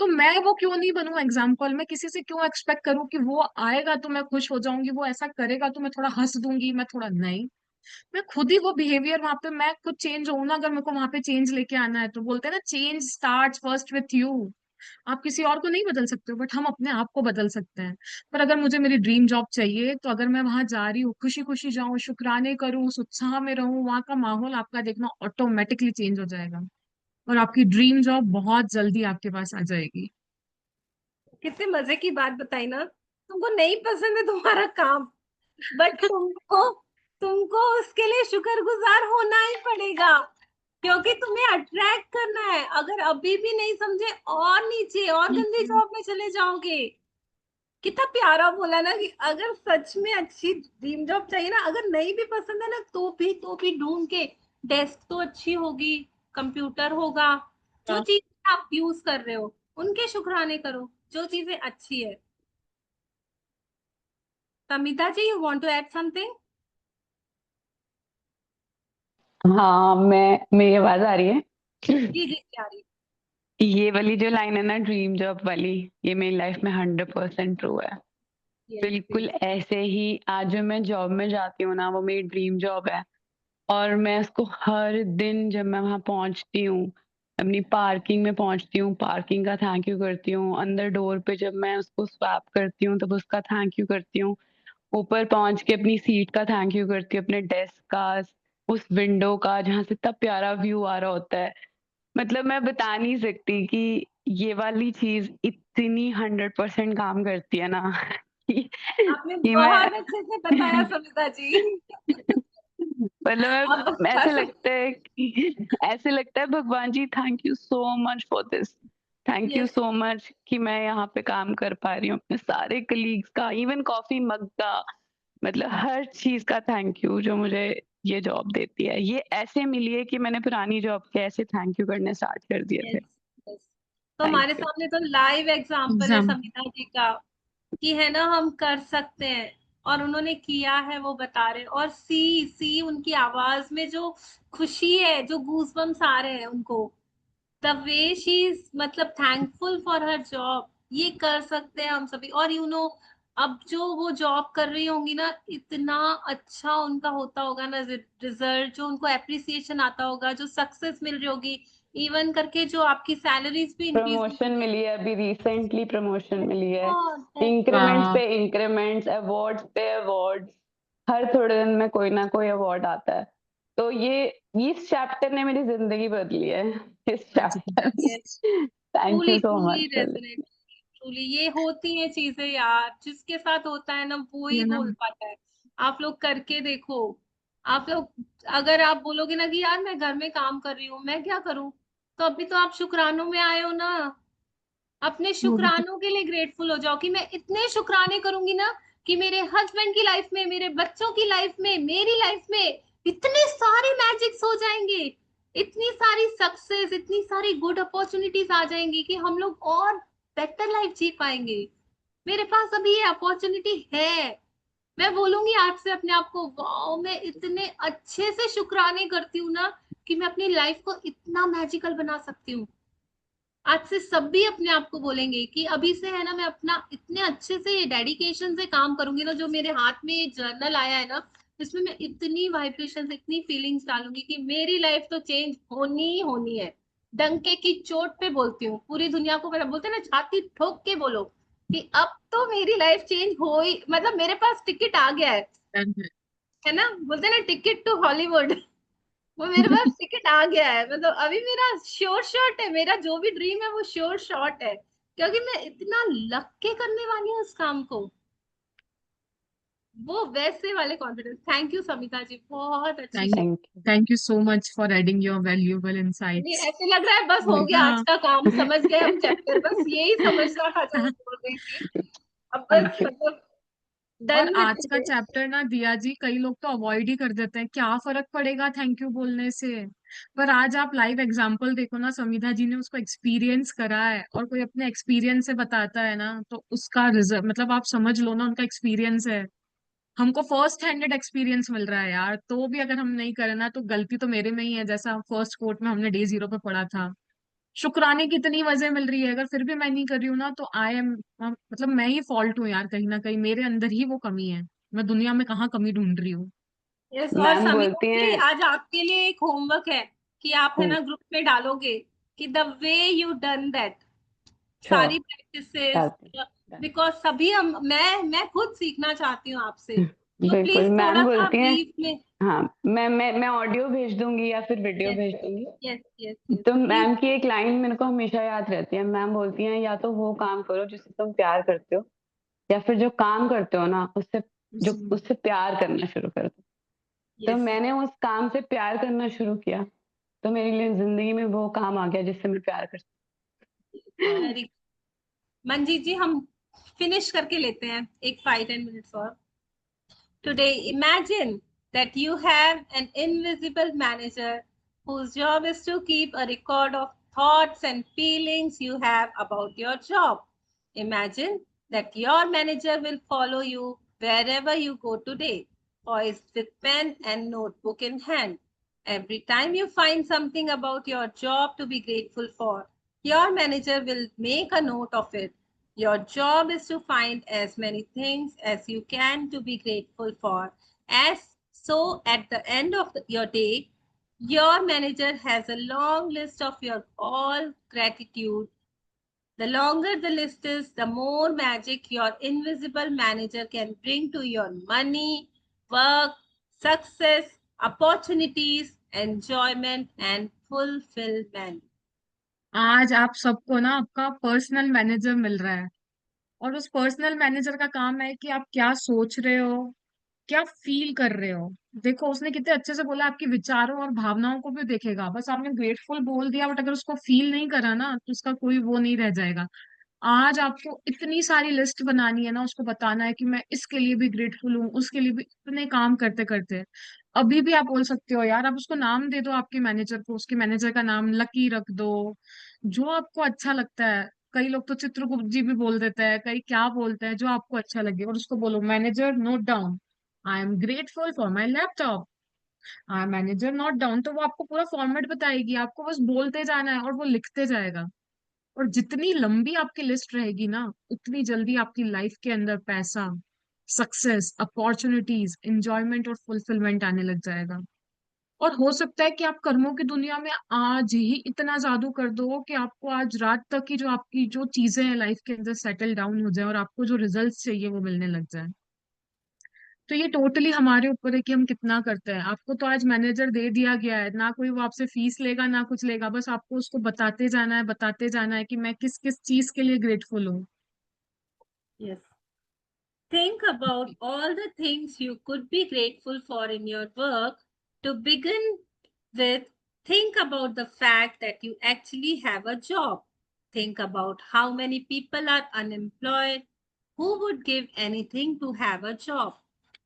तो मैं वो क्यों नहीं बनूं एग्जाम्पल? मैं किसी से क्यों एक्सपेक्ट करूं कि वो आएगा तो मैं खुश हो जाऊंगी, वो ऐसा करेगा तो मैं थोड़ा हंस दूंगी, मैं थोड़ा नहीं। मैं खुद ही वो बिहेवियर वहां पे मैं खुद चेंज हूं ना। अगर मेरे को वहां पे चेंज लेके आना है, तो बोलते हैं ना, change starts first with you. आप किसी और को नहीं बदल सकते हो, बट हम अपने आप को बदल सकते हैं। पर अगर मुझे मेरी ड्रीम जॉब चाहिए, तो अगर मैं वहां जा रही हूँ, खुशी खुशी जाऊं, शुक्राने करूँ, उस उत्साह में रहूं, वहां का माहौल आपका देखना ऑटोमेटिकली चेंज हो जाएगा, और आपकी ड्रीम जॉब बहुत जल्दी आपके पास आ जाएगी। कितने मजे की बात बताई ना। तुमको नहीं पसंद है तुम्हारा काम, बट तुमको तुमको उसके लिए शुक्रगुजार होना ही पड़ेगा, क्योंकि तुम्हें अट्रैक्ट करना है। अगर अभी भी नहीं समझे, और नीचे और गंदी हम्म। जॉब में चले जाओगे। कितना प्यारा बोला ना कि अगर सच में अच्छी ड्रीम जॉब चाहिए ना, अगर नहीं भी पसंद है ना, तो भी ढूंढ के, डेस्क तो अच्छी होगी, कंप्यूटर होगा, जो हाँ। चीज आप यूज कर रहे हो उनके शुक्राने करो, जो चीजें अच्छी है। Samita ji, you want to add something? हाँ, मैं मेरी आवाज आ रही है? जी जी, क्या रही? ये वाली जो लाइन है ना, ड्रीम जॉब वाली, ये मेरी लाइफ में 100% ट्रू है। यस। बिल्कुल ऐसे ही आज जो मैं जॉब में जाती हूँ ना, वो मेरी ड्रीम जॉब है। और मैं उसको हर दिन जब मैं वहां पहुंचती हूँ, अपनी पार्किंग में पहुंचती हूँ, पार्किंग का थैंक यू करती हूँ, अंदर डोर पे जब मैं उसको स्वैप करती हूँ तब उसका थैंक यू करती हूँ, ऊपर पहुंच के अपनी सीट का थैंक यू करती हूँ, अपने डेस्क का, उस विंडो का जहाँ से इतना प्यारा व्यू आ रहा होता है। मतलब मैं बता नहीं सकती कि ये वाली चीज इतनी 100% काम करती है ना आपने कि मैं बहुत अच्छे से बताया समिता जी। मतलब अब ऐसे लगता है कि ऐसे लगता है भगवान जी thank you so much for this, thank you yes, so much कि मैं यहाँ पे काम कर पा रही हूँ अपने सारे कलीग्स का, इवन कॉफी मग का, मतलब हर चीज का थैंक यू जो मुझे ये जॉब देती है। ये ऐसे मिली है कि मैंने पुरानी जॉब के ऐसे थैंक यू करने स्टार्ट कर दिए थे। Yes, yes. तो थैंक हमारे यू। सामने तो लाइव एग्जांपल है एग्जाम। समिता जी का, कि है ना हम कर सकते हैं, और उन्होंने किया है वो बता रहे हैं। और सी उनकी आवाज में जो खुशी है, जो गूज़बम्स आ रहे हैं उनको, द वे शी इज मतलब थैंकफुल फॉर हर जॉब। ये कर सकते हैं हम सभी। और अब जो वो जॉब कर रही होंगी ना, इतना अच्छा उनका होता होगा ना रिजल्ट, जो उनको एप्रिसिएशन आता होगा, जो सक्सेस मिल रही होगी, इवन करके जो आपकी सैलरीज भी इंक्रीज प्रमोशन होंगी। मिली है, अभी रिसेंटली प्रमोशन मिली है, इंक्रीमेंट्स वाह। पे इंक्रीमेंट्स, अवार्ड्स पे अवार्ड्स, हर थोड़े दिन में कोई ना कोई अवार्ड आता है। तो ये इस चैप्टर ने मेरी जिंदगी बदली है, इस chapter Yes, thank truly you so truly much. Resonate. Truly ये होती हैं चीजें यार, जिसके साथ होता है ना वो ही ये ना। बोल पाता है। आप लोग करके देखो। आप लोग, अगर आप बोलोगे ना कि यार मैं घर में काम कर रही हूँ, मैं क्या करूँ, तो अभी तो आप शुक्रानों में आए हो ना। अपने वो भी तो। शुक्रानों के लिए ग्रेटफुल हो जाओ, कि मैं इतने शुक्राने करूंगी ना, कि मेरे हस्बैंड की लाइफ में, मेरे बच्चों की लाइफ में, मेरी लाइफ में इतने सारे मैजिक्स हो जाएंगे, इतनी सारी सक्सेस, इतनी सारी गुड अपॉर्चुनिटीज आ जाएंगी, कि हम लोग और बेटर लाइफ जी पाएंगे। मेरे पास अभी ये अपॉर्चुनिटी है। मैं बोलूंगी आज से अपने आप को, वाओ मैं इतने अच्छे से शुक्राने करती हूँ ना, कि मैं अपनी लाइफ को इतना मैजिकल बना सकती हूँ। आज से सब भी अपने आप को बोलेंगे कि अभी से है ना, मैं अपना इतने अच्छे से डेडिकेशन से काम करूंगी ना। जो मेरे हाथ में ये जर्नल आया है ना, इसमें मैं इतनी वाइब्रेशन, इतनी फीलिंग्स डालूंगी, कि मेरी लाइफ तो चेंज होनी ही होनी है। डंके की चोट पे बोलती हूँ, पूरी दुनिया को मेरा बोलते हैं ना, छाती ठोक के बोलो कि अब तो मेरी लाइफ चेंज हो ही, मतलब मेरे पास टिकट आ गया है ना, बोलते हैं ना टिकट टू हॉलीवुड। वो मेरे पास टिकट आ गया है, मतलब अभी मेरा श्योर शॉट है, मेरा जो भी ड्रीम है वो श्योर शॉट है, क्योंकि मैं इतना लग के करने वाली हूँ उस काम को। वो वैसे वाले कॉन्फिडेंस। थैंक यू समिता जी, बहुत अच्छी thank share. Thank you. Thank you so much for adding your valuable नहीं, इनसाइट्स। ऐसे लग रहा है बस हो गया आज हाँ। का काम, समझ गए हम चैप्टर, बस यही समझना था जो मैं बोल रही थी। अब बस थैंक यू। मतलब और डन विद आज का टुडे। चैप्टर ना दिया जी, कई लोग तो अवॉइड ही कर देते हैं, क्या फर्क पड़ेगा थैंक यू बोलने से। पर आज आप लाइव एग्जांपल देखो ना, समिधा जी ने उसको एक्सपीरियंस करा है, और कोई अपने एक्सपीरियंस से बताता है ना, तो उसका रिजल्ट मतलब आप समझ लो ना, उनका एक्सपीरियंस है। हमको फर्स्ट हैंडेड एक्सपीरियंस मिल रहा है यार, तो भी अगर हम नहीं करें ना, तो गलती तो मेरे में ही है, जैसा फर्स्ट कोर्ट में हमने डे 0 पे पढ़ा था। शुक्राने की इतनी वजह मिल रही है, अगर फिर भी मैं नहीं कर रही हूँ ना, तो आई एम मतलब मैं ही फॉल्ट हूँ यार, कहीं ना कहीं मेरे अंदर ही वो कमी है। मैं दुनिया में कहाँ कमी ढूंढ रही हूँ। यस। और मैम समिता बोलती जी, हैं। आज आपके लिए एक होमवर्क है, कि आप है ना ग्रुप में डालोगे कि the way you done that, sure. सारी प्रैक्टिसेस। बिकॉज सभी हम, मैं खुद सीखना चाहती हूँ आपसे, तो बिल्कुल प्लीज मैम थोड़ा सा बोलती हैं। ब्रीफ में। हाँ, मैं ऑडियो भेज दूंगी या फिर वीडियो यस, भेज दूंगी। यस, यस, यस, तो प्लीज। मैम की एक लाइन मेरे को हमेशा याद रहती है। मैम बोलती हैं या तो वो काम करो जिससे तुम प्यार करते हो, या फिर जो काम करते हो ना उससे प्यार करना शुरू कर दो। तो यस, मैंने उस काम से प्यार करना शुरू किया, तो मेरे लिए जिंदगी में वो काम आ गया जिससे मैं प्यार कर सकती वेरी। मंजीत जी, हम फिनिश करके लेते हैं एक 5-10 मिनट्स और। Today, imagine that you have an invisible manager whose job is to keep a record of thoughts and feelings you have about your job. Imagine that your manager will follow you wherever you go today, poised with pen and notebook in hand. Every time you find something about your job to be grateful for, your manager will make a note of it. Your job is to find as many things as you can to be grateful for. As so, at the end of your day, your manager has a long list of your all gratitude. The longer the list is, the more magic your invisible manager can bring to your money, work, success, opportunities, enjoyment, and fulfillment. आज आप सबको ना आपका personal manager मिल रहा है, और उस personal manager का काम है कि आप क्या सोच रहे हो, क्या फील कर रहे हो। देखो उसने कितने अच्छे से बोला, आपके विचारों और भावनाओं को भी देखेगा। बस आपने ग्रेटफुल बोल दिया बट अगर उसको फील नहीं करा ना तो उसका कोई वो नहीं रह जाएगा। आज आपको इतनी सारी लिस्ट बनानी है ना, उसको बताना है कि मैं इसके लिए भी ग्रेटफुल हूँ, उसके लिए भी, इतने काम करते करते। अभी भी आप बोल सकते हो यार, आप उसको नाम दे दो आपके मैनेजर को, उसके मैनेजर का नाम लकी रख दो, जो आपको अच्छा लगता है। कई लोग तो चित्रगुप्त जी भी बोल देते हैं, कई क्या बोलते हैं, जो आपको अच्छा लगे। और उसको बोलो, manager note down, I am grateful for my laptop. I manager note down, तो वो आपको पूरा फॉर्मेट बताएगी, आपको बस बोलते जाना है और वो लिखते जाएगा। और जितनी लंबी आपकी लिस्ट रहेगी ना, उतनी जल्दी आपकी लाइफ के अंदर पैसा, सक्सेस, अपॉर्चुनिटीज, एंजॉयमेंट और फुलफिलमेंट आने लग जाएगा। और हो सकता है कि आप कर्मों की दुनिया में आज ही इतना जादू कर दो कि आपको आज रात तक की जो आपकी जो चीजें हैं लाइफ के अंदर सेटल डाउन हो जाए और आपको जो रिजल्ट्स चाहिए वो मिलने लग जाए। तो ये टोटली हमारे ऊपर है कि हम कितना करते हैं। आपको तो आज मैनेजर दे दिया गया है ना, कोई वो आपसे फीस लेगा ना कुछ लेगा, बस आपको उसको बताते जाना है, बताते जाना है कि मैं किस किस चीज के लिए ग्रेटफुल हूँ। Yes. Think about all the things you could be grateful for in your work. To begin with, think about the fact that you actually have a job. Think about how many people are unemployed who would give anything to have a job.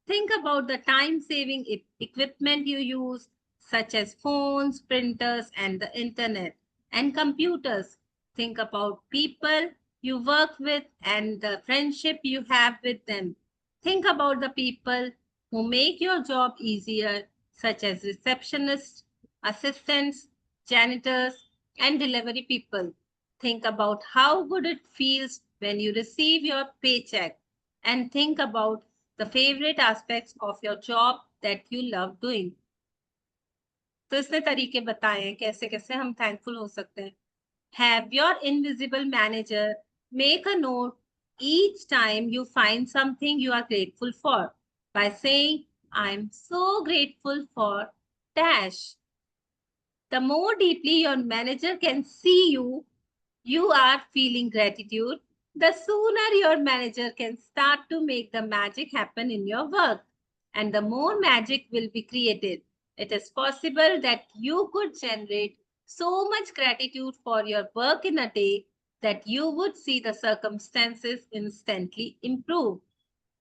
Think about the time saving equipment you use, such as phones, printers, and the internet, and computers. Think about people you work with and the friendship you have with them. Think about the people who make your job easier, such as receptionists, assistants, janitors, and delivery people. Think about how good it feels when you receive your paycheck, and think about the favorite aspects of your job that you love doing. तो इसने तरीके बताए हैं कैसे कैसे हम thankful हो सकते हैं. Have your invisible manager make a note each time you find something you are grateful for by saying, I'm so grateful for dash. The more deeply your manager can see you are feeling gratitude, the sooner your manager can start to make the magic happen in your work, and the more magic will be created. It is possible that you could generate so much gratitude for your work in a day that you would see the circumstances instantly improve.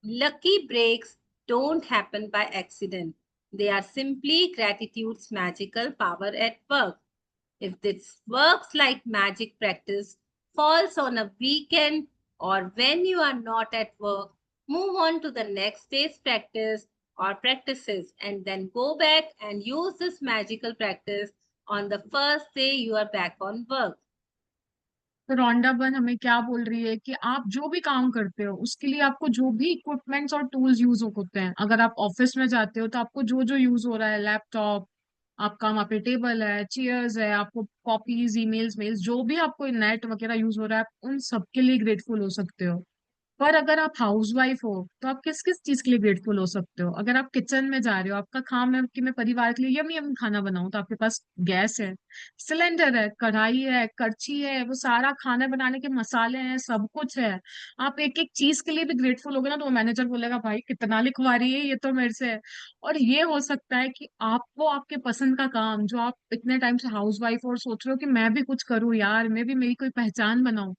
Lucky breaks don't happen by accident. They are simply gratitude's magical power at work. If this works like magic practice, falls on a weekend or when you are not at work, move on to the next day's practice or practices and then go back and use this magical practice on the first day you are back on work. तो Rhonda बन हमें क्या बोल रही है कि आप जो भी काम करते हो उसके लिए आपको जो भी इक्विपमेंट्स और टूल्स यूज होते हैं, अगर आप ऑफिस में जाते हो तो आपको जो जो यूज हो रहा है, लैपटॉप आपका, वहाँ पे टेबल है, चेयर्स है, आपको कॉपीज, ईमेल्स, मेल्स, जो भी आपको नेट वगैरह यूज हो रहा है, आप उन सब के लिए ग्रेटफुल हो सकते हो। पर अगर आप हाउस वाइफ हो तो आप किस किस चीज के लिए ग्रेटफुल हो सकते हो? अगर आप किचन में जा रहे हो, आपका काम है कि मैं परिवार के लिए यमी यमी खाना बनाऊं, तो आपके पास गैस है, सिलेंडर है, कढ़ाई है, करछी है, वो सारा खाना बनाने के मसाले हैं, सब कुछ है। आप एक एक चीज के लिए भी ग्रेटफुल होगे ना, तो वो मैनेजर बोलेगा भाई कितना लिखवा रही है ये तो मेरे से। और ये हो सकता है कि आपको आपके पसंद का काम, जो आप इतने टाइम से हाउस वाइफ और सोच रहे हो कि मैं भी कुछ करूँ यार, मैं भी मेरी कोई पहचान बनाऊं,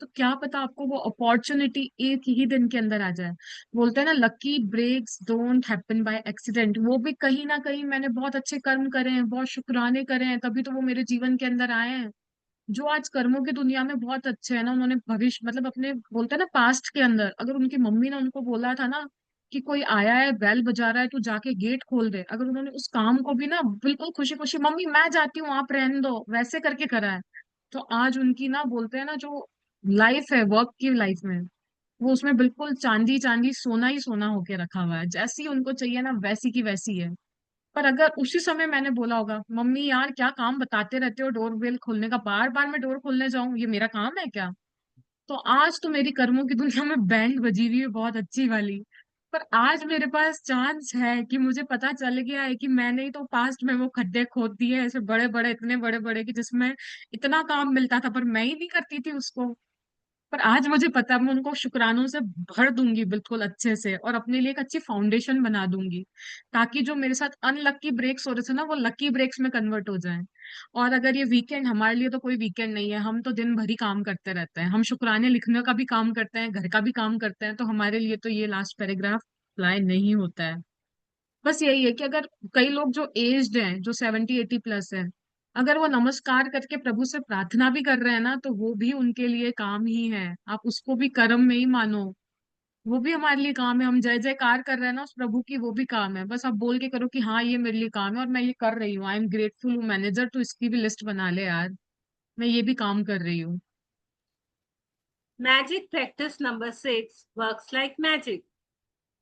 तो क्या पता आपको वो अपॉर्चुनिटी एक ही दिन के अंदर आ जाए। बोलते हैं ना, lucky breaks don't happen by accident. वो भी कहीं ना कहीं मैंने बहुत अच्छे कर्म करे हैं, बहुत शुक्राने करे हैं, तभी तो वो मेरे जीवन के अंदर आए हैं। जो आज कर्मों की दुनिया में बहुत अच्छे हैं ना, उन्होंने भविष्य मतलब अपने, बोलते हैं ना, पास्ट के अंदर अगर उनकी मम्मी ने उनको बोला था ना कि कोई आया है बेल बजा रहा है तू जाके गेट खोल दे, अगर उन्होंने उस काम को भी ना बिल्कुल खुशी खुशी, मम्मी मैं जाती हूँ आप रहने दो, वैसे करके करा है, तो आज उनकी ना, बोलते हैं ना, जो लाइफ है वर्क की लाइफ में, वो उसमें बिल्कुल चांदी चांदी सोना ही सोना होके रखा हुआ है, जैसी उनको चाहिए ना वैसी की वैसी है। पर अगर उसी समय मैंने बोला होगा, मम्मी यार क्या काम बताते रहते हो डोर बेल खोलने का, बार बार मैं डोर खोलने जाऊं, ये मेरा काम है क्या, तो आज तो मेरी कर्मों की दुनिया में बैंड बजी हुई है बहुत अच्छी वाली। पर आज मेरे पास चांस है कि मुझे पता चल गया है कि मैंने ही तो पास्ट में वो खड्डे खोद दिए ऐसे बड़े बड़े, इतने बड़े बड़े कि जिसमें इतना काम मिलता था पर मैं ही नहीं करती थी उसको। पर आज मुझे पता है मैं उनको शुक्रानों से भर दूंगी बिल्कुल अच्छे से, और अपने लिए एक अच्छी फाउंडेशन बना दूंगी, ताकि जो मेरे साथ अनलकी ब्रेक्स हो रहे थे ना वो लकी ब्रेक्स में कन्वर्ट हो जाएं। और अगर ये वीकेंड, हमारे लिए तो कोई वीकेंड नहीं है, हम तो दिन भर ही काम करते रहते हैं, हम शुक्राने लिखने का भी काम करते हैं, घर का भी काम करते हैं, तो हमारे लिए तो ये लास्ट पैराग्राफ अप्लाई नहीं होता है। बस यही है कि अगर कई लोग जो एज्ड हैं, जो 70-80 प्लस हैं, अगर वो नमस्कार करके प्रभु से प्रार्थना भी कर रहे हैं ना, तो वो भी उनके लिए काम ही है। आप उसको भी कर्म में ही मानो, वो भी हमारे लिए काम है। हम जय जयकार कर रहे हैं ना उस प्रभु की, वो भी काम है। बस आप बोल के करो कि हाँ ये मेरे लिए काम है और मैं ये कर रही हूँ, आई एम ग्रेटफुल हूँ। मैनेजर तो इसकी भी लिस्ट बना ले यार, मैं ये भी काम कर रही हूँ। Magic practice number 6 works like magic.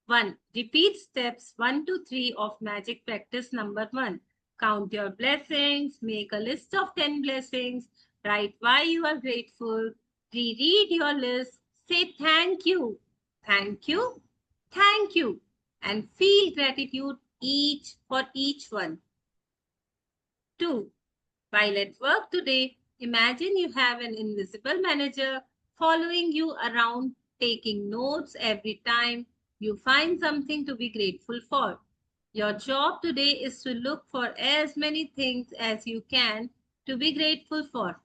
1. Repeat steps 1 to 3 of magic practice number 1. Count your blessings, make a list of 10 blessings, write why you are grateful, reread your list, say thank you, thank you, and feel gratitude for each one. 2. While at work today, imagine you have an invisible manager following you around, taking notes every time you find something to be grateful for. Your job today is to look for as many things as you can to be grateful for.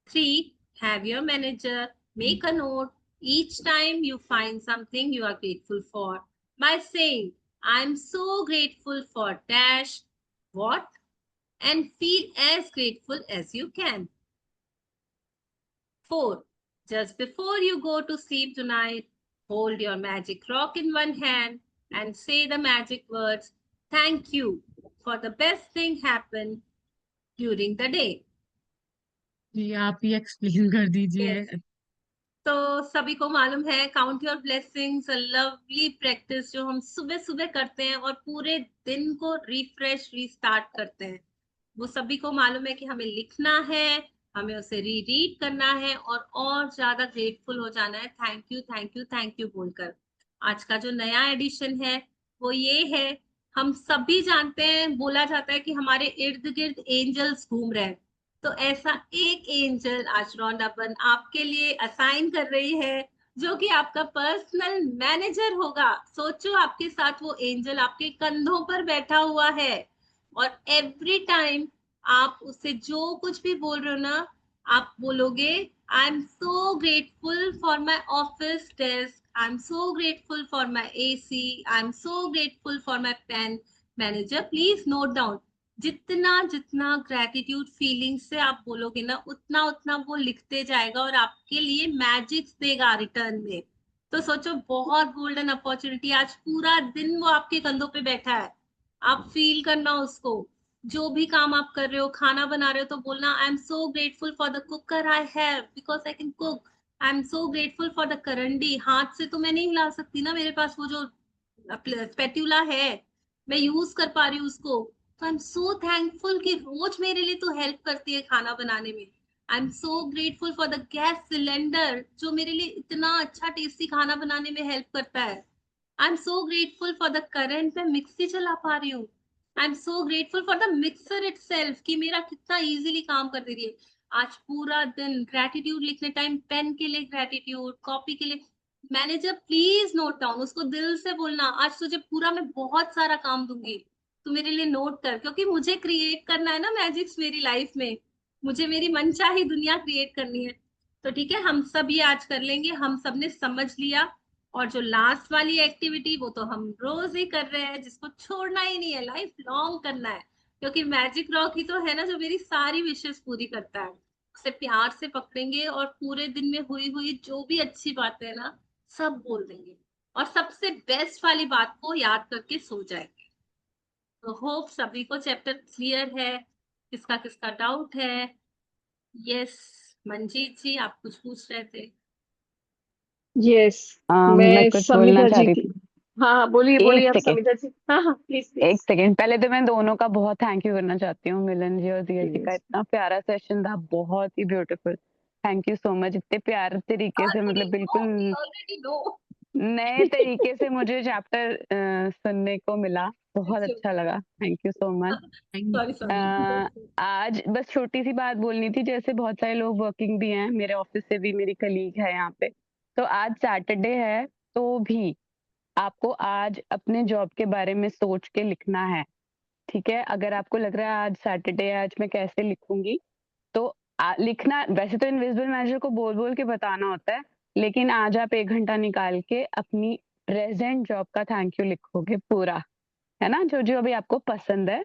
3. Have your manager make a note each time you find something you are grateful for by saying, I'm so grateful for dash what, and feel as grateful as you can. 4. Just before you go to sleep tonight, hold your magic rock in one hand and say the magic words, thank you for the best thing happened during the day. जी आप ही explain कर दीजिए। Yes. तो सभी को मालूम है count your blessings, lovely practice जो हम सुबह सुबह करते हैं और पूरे दिन को रिफ्रेश रीस्टार्ट करते हैं। वो सभी को मालूम है कि हमें लिखना है, हमें उसे रीड करना है और ज्यादा ग्रेटफुल हो जाना है, thank you thank you thank you बोलकर। आज का जो नया एडिशन है वो ये है, हम सभी जानते हैं, बोला जाता है कि हमारे इर्द गिर्द एंजल्स घूम रहे हैं। तो ऐसा एक एंजल आज रौनकन आपके लिए असाइन कर रही है, जो कि आपका पर्सनल मैनेजर होगा। सोचो आपके साथ वो एंजल आपके कंधों पर बैठा हुआ है और एवरी टाइम आप उससे जो कुछ भी बोल रहे हो ना, आप बोलोगे I am so grateful for my office desk, I am so grateful for my AC, I am so grateful for my pen. Manager please note down. जितना जितना ग्रेटिट्यूड फीलिंग से आप बोलोगे ना, उतना उतना वो लिखते जाएगा और आपके लिए मैजिक्स देगा रिटर्न में। तो सोचो, बहुत गोल्डन अपॉर्चुनिटी, आज पूरा दिन वो आपके कंधों पे बैठा है। आप फील करना उसको। जो भी काम आप कर रहे हो, खाना बना रहे हो, तो बोलना I am so grateful for the cooker I have because I can cook. I am so grateful for the करंडी, हाथ से तो मैं नहीं हिला सकती ना, मेरे पास वो जो स्पेट्यूला है, मैं यूज कर पा रही हूँ उसको। तो आई एम सो थैंकफुल कि रोज मेरे लिए तो हेल्प करती है खाना बनाने में। आई am so grateful for the gas cylinder, जो मेरे लिए इतना अच्छा टेस्टी खाना बनाने में हेल्प करता है। आई am so grateful for the current, मैं मिक्सी चला पा रही हूँ। आई am so grateful for the mixer itself कि मेरा कितना इजीली काम कर दे रही है। आज पूरा दिन ग्रेटिट्यूड लिखने टाइम पेन के लिए ग्रेटिट्यूड, कॉपी के लिए। मैनेजर प्लीज नोट डाउन, उसको दिल से बोलना आज तुझे पूरा मैं बहुत सारा काम दूंगी, तू मेरे लिए नोट कर, क्योंकि मुझे क्रिएट करना है ना मैजिक्स मेरी लाइफ में। मुझे मेरी मनचाही दुनिया क्रिएट करनी है। तो ठीक है, हम सब ये आज कर लेंगे, हम सब ने समझ लिया। और जो लास्ट वाली एक्टिविटी वो तो हम रोज ही कर रहे हैं, जिसको छोड़ना ही नहीं है, लाइफ लॉन्ग करना है। क्योंकि मैजिक रॉक ही तो है ना जो मेरी सारी विशेष पूरी करता है। उसे प्यार से पकड़ेंगे और पूरे दिन में हुई हुई जो भी अच्छी बातें है ना, सब बोल देंगे और सबसे बेस्ट वाली बात को याद करके सो जाएंगे। तो होप सभी को चैप्टर क्लियर है। किसका किसका डाउट है? यस, मंजीत जी आप कुछ पूछ रहे थे। यस, मैं मैं कुछ बोलना समिता चाह जी रही की। थी। हाँ बोलिए एक बोलिए आप सेकेंड, समिता जी। हाँ हाँ प्लीज एक प्लीज। सेकेंड, पहले तो मैं दोनों का बहुत थैंक यू करना चाहती हूँ, मिलन जी और दिया जी का। इतना प्यारा सेशन था, बहुत ही beautiful. Thank you so much, इतने प्यारे तरीके से, मतलब बिल्कुल ऑलरेडी नो। नए तरीके से मुझे चैप्टर सुनने को मिला, बहुत अच्छा लगा। Thank you so much. Sorry sorry. आज बस छोटी-सी बात बोलनी थी, जैसे बहुत सारे लोग वर्किंग भी हैं, मेरे ऑफ़िस से भी मेरी कलीग है यहाँ पे। तो आज सैटरडे है, तो भी आपको आज अपने जॉब के बारे में सोच के लिखना है, ठीक है? अगर आपको लग रहा है आज सैटरडे है, आज मैं कैसे लिखूँगी, तो लिखना वैसे तो इनविजिबल मैनेजर को बोल-बोल के बताना होता है, लेकिन आज आप 1 घंटा निकाल के अपनी प्रेज़ेंट जॉब का थैंक यू लिखोगे पूरा, है ना? जो-जो अभी आपको पसंद है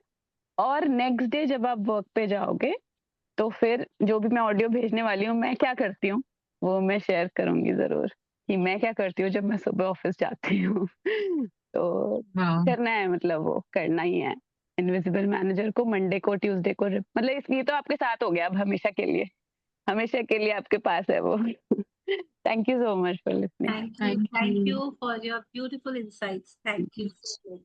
और नेक्स्ट डे जब आप वर्क पे जाओगे, तो फिर जो भी मैं ऑडियो भेजने वाली हूँ, मैं क्या करती हूँ, वो मैं शेयर करूँगी ज़रूर, कि मैं क्या करती हूँ जब मैं सुबह ऑफ़िस जाती हूँ। तो वाह। करना है, मतलब वो करना ही है। इनविजिबल मैनेजर को मंडे को, ट्यूसडे को मतलब ये तो आपके साथ हो गया अब हमेशा के लिए आपके पास है वो। Thank you so much for listening. Thank thank you. You for your beautiful insights, thank you so much.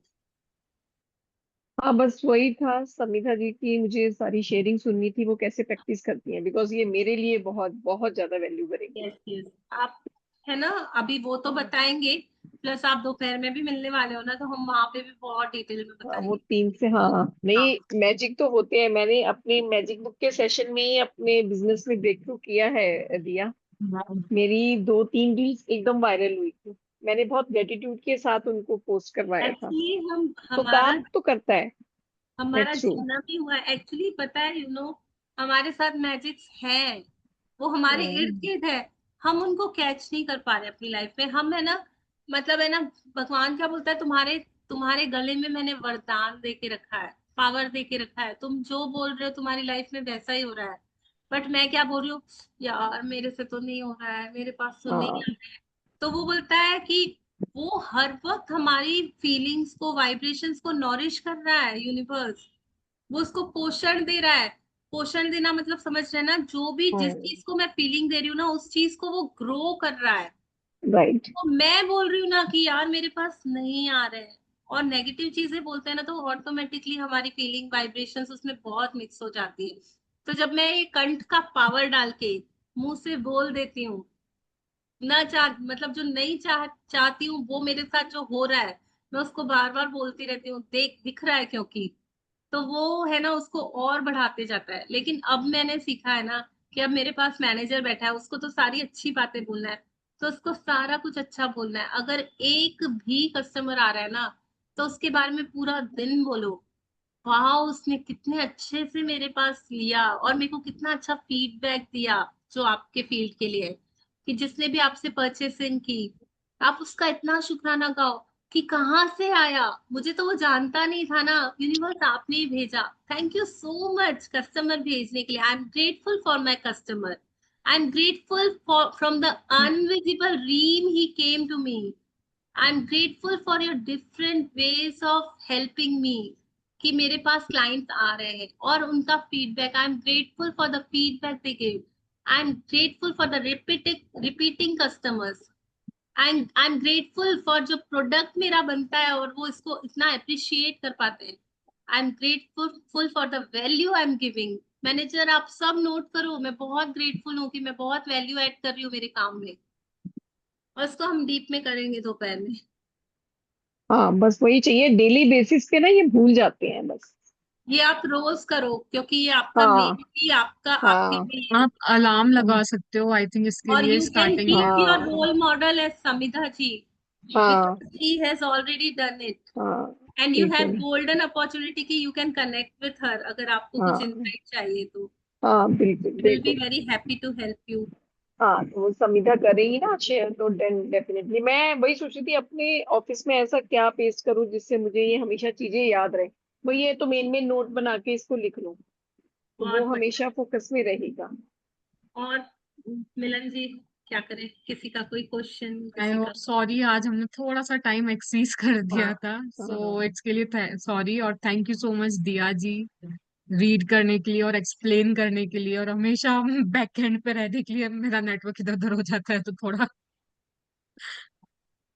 हाँ, बस वही था समिता जी की, मुझे सारी शेयरिंग सुननी थी, वो कैसे प्रैक्टिस करती हैं, बिकॉज ये मेरे लिए बहुत बहुत ज्यादा वैल्यू करेगी। यस यस, आप है ना, अभी वो तो बताएंगे, प्लस आप दोपहर में भी मिलने वाले हो ना, तो हम वहां पे भी बहुत डिटेल में हाँ, वो बताएंगे। 3 से, हाँ हाँ नहीं, मैजिक तो होते हैं, मैंने अपने मैजिक बुक के सेशन में ही अपने बिजनेस में ब्रेक थ्रू किया है दिया। वाह। मेरी 2-3 रील्स एकदम वायरल हुई थी, मैंने बहुत ग्रेटिट्यूड के साथ उनको पोस्ट करवाया था। एक्चुअली हम तो हमारा काम तो करता है। हमारा दैट्स ट्रू। जीना भी हुआ है एक्चुअली, पता है हमारे साथ मैजिक्स हैं, वो हमारे इर्द गिर्द है, हम उनको कैच नहीं कर पा रहे अपनी लाइफ में। हम है ना, मतलब है ना, भगवान क्या बोलता है, तुम्हारे तुम्हारे गले में मैंने वरदान दे के रखा है, पावर दे के रखा है, तुम जो बोल रहे हो तुम्हारी लाइफ में वैसा ही हो रहा है। बट मैं क्या बोल रही हूँ, यार मेरे से तो नहीं हो रहा है, मेरे पास तो नहीं हाँ, आ रहा है। तो वो बोलता है कि वो हर वक्त हमारी फीलिंग्स को, वाइब्रेशंस को नॉरिश कर रहा है यूनिवर्स, वो उसको पोषण दे रहा है। पोषण देना मतलब समझ रहे हैं ना, जो भी जिस चीज को मैं फीलिंग दे रही हूँ ना, उस चीज को वो ग्रो कर रहा है। राइट। तो मैं बोल रही हूँ ना कि यार मेरे पास नहीं आ रहे हैं, और नेगेटिव चीजें बोलते हैं ना, तो ऑटोमेटिकली हमारी फीलिंग वाइब्रेशंस उसमें बहुत मिक्स हो जाती है। तो जब मैं ये कंठ का पावर डाल के मुंह से बोल देती हूँ, ना चाह मतलब जो नहीं चाहती हूँ वो मेरे साथ जो हो रहा है, मैं उसको बार बार बोलती रहती हूँ, देख दिख रहा है क्योंकि, तो वो है ना उसको और बढ़ाते जाता है। लेकिन अब मैंने सीखा है ना कि अब मेरे पास मैनेजर बैठा है, उसको तो सारी अच्छी बातें बोलना है, तो उसको सारा कुछ अच्छा बोलना है। अगर एक भी कस्टमर आ रहा है ना, तो उसके बारे में पूरा दिन बोलो, वाह उसने कितने अच्छे से मेरे पास लिया और मेरे को कितना अच्छा फीडबैक दिया, जो आपके फील्ड के लिए है, कि जिसने भी आपसे परचेसिंग की, आप उसका इतना शुक्राना गाओ कि कहाँ से आया, मुझे तो वो जानता नहीं था ना, यूनिवर्स आपने ही भेजा, thank you so much customer भेजने के लिए, I am grateful for my customer, I am grateful for from the invisible realm he came to me, I am grateful for your different ways of helping me, कि मेरे पास clients आ रहे हैं और उनका feedback, I am grateful for the feedback they give, I am grateful for the repeating customers, I am grateful for जो product मेरा बनता है और वो इसको इतना अप्रिशिएट कर पाते हैं, आई am grateful for the value I am giving. Manager आप सब नोट करो, मैं बहुत ग्रेटफुल हूँ कि मैं बहुत वैल्यू ऐड कर रही हूँ मेरे काम में, और इसको हम डीप में करेंगे दोपहर में। हाँ, बस वही चाहिए, डेली बेसिस पे ना ये भूल जाते हैं बस। ये आप रोज करो, क्योंकि ये आपका हाँ। मेनली आपका आपके हाँ। लिए है। आप अलार्म हाँ। लगा सकते हो आई थिंक इसके और लिए यू कैन स्टार्टिंग में। टीच योर हाँ। रोल मॉडल एज समिधा जी, हाँ। because he has already done it, हाँ, and you have बिल्कुल। golden opportunity कि you can connect with her, अगर आपको कुछ हाँ। insight चाहिए तो हाँ, बिल्कुल she will be बिल्कुल। very happy to help you। हाँ, तो वो संविदा करेगी ना शेयर, तो डेफिनेटली मैं वही सोच रही थी, अपने ऑफिस में ऐसा क्या पेस्ट करूँ जिससे मुझे ये हमेशा चीजें याद रहे। वही ये तो मेन मेन नोट बना के इसको लिख लूँ, तो वो बहुत बढ़िया। हमेशा फोकस में रहेगा। और मिलन जी, क्या करें, किसी का कोई क्वेश्चन, आई किसी होप, का। सॉरी आज हमने थोड़ा सा टाइम एक्सीज कर हाँ। दिया था, सो हाँ। इट्स के लिए सॉरी, और थैंक यू सो मच दिया जी, रीड करने के लिए और एक्सप्लेन करने के लिए, और हमेशा बैक एंड पे रहने के लिए। मेरा नेटवर्क इधर उधर हो जाता है तो थोड़ा।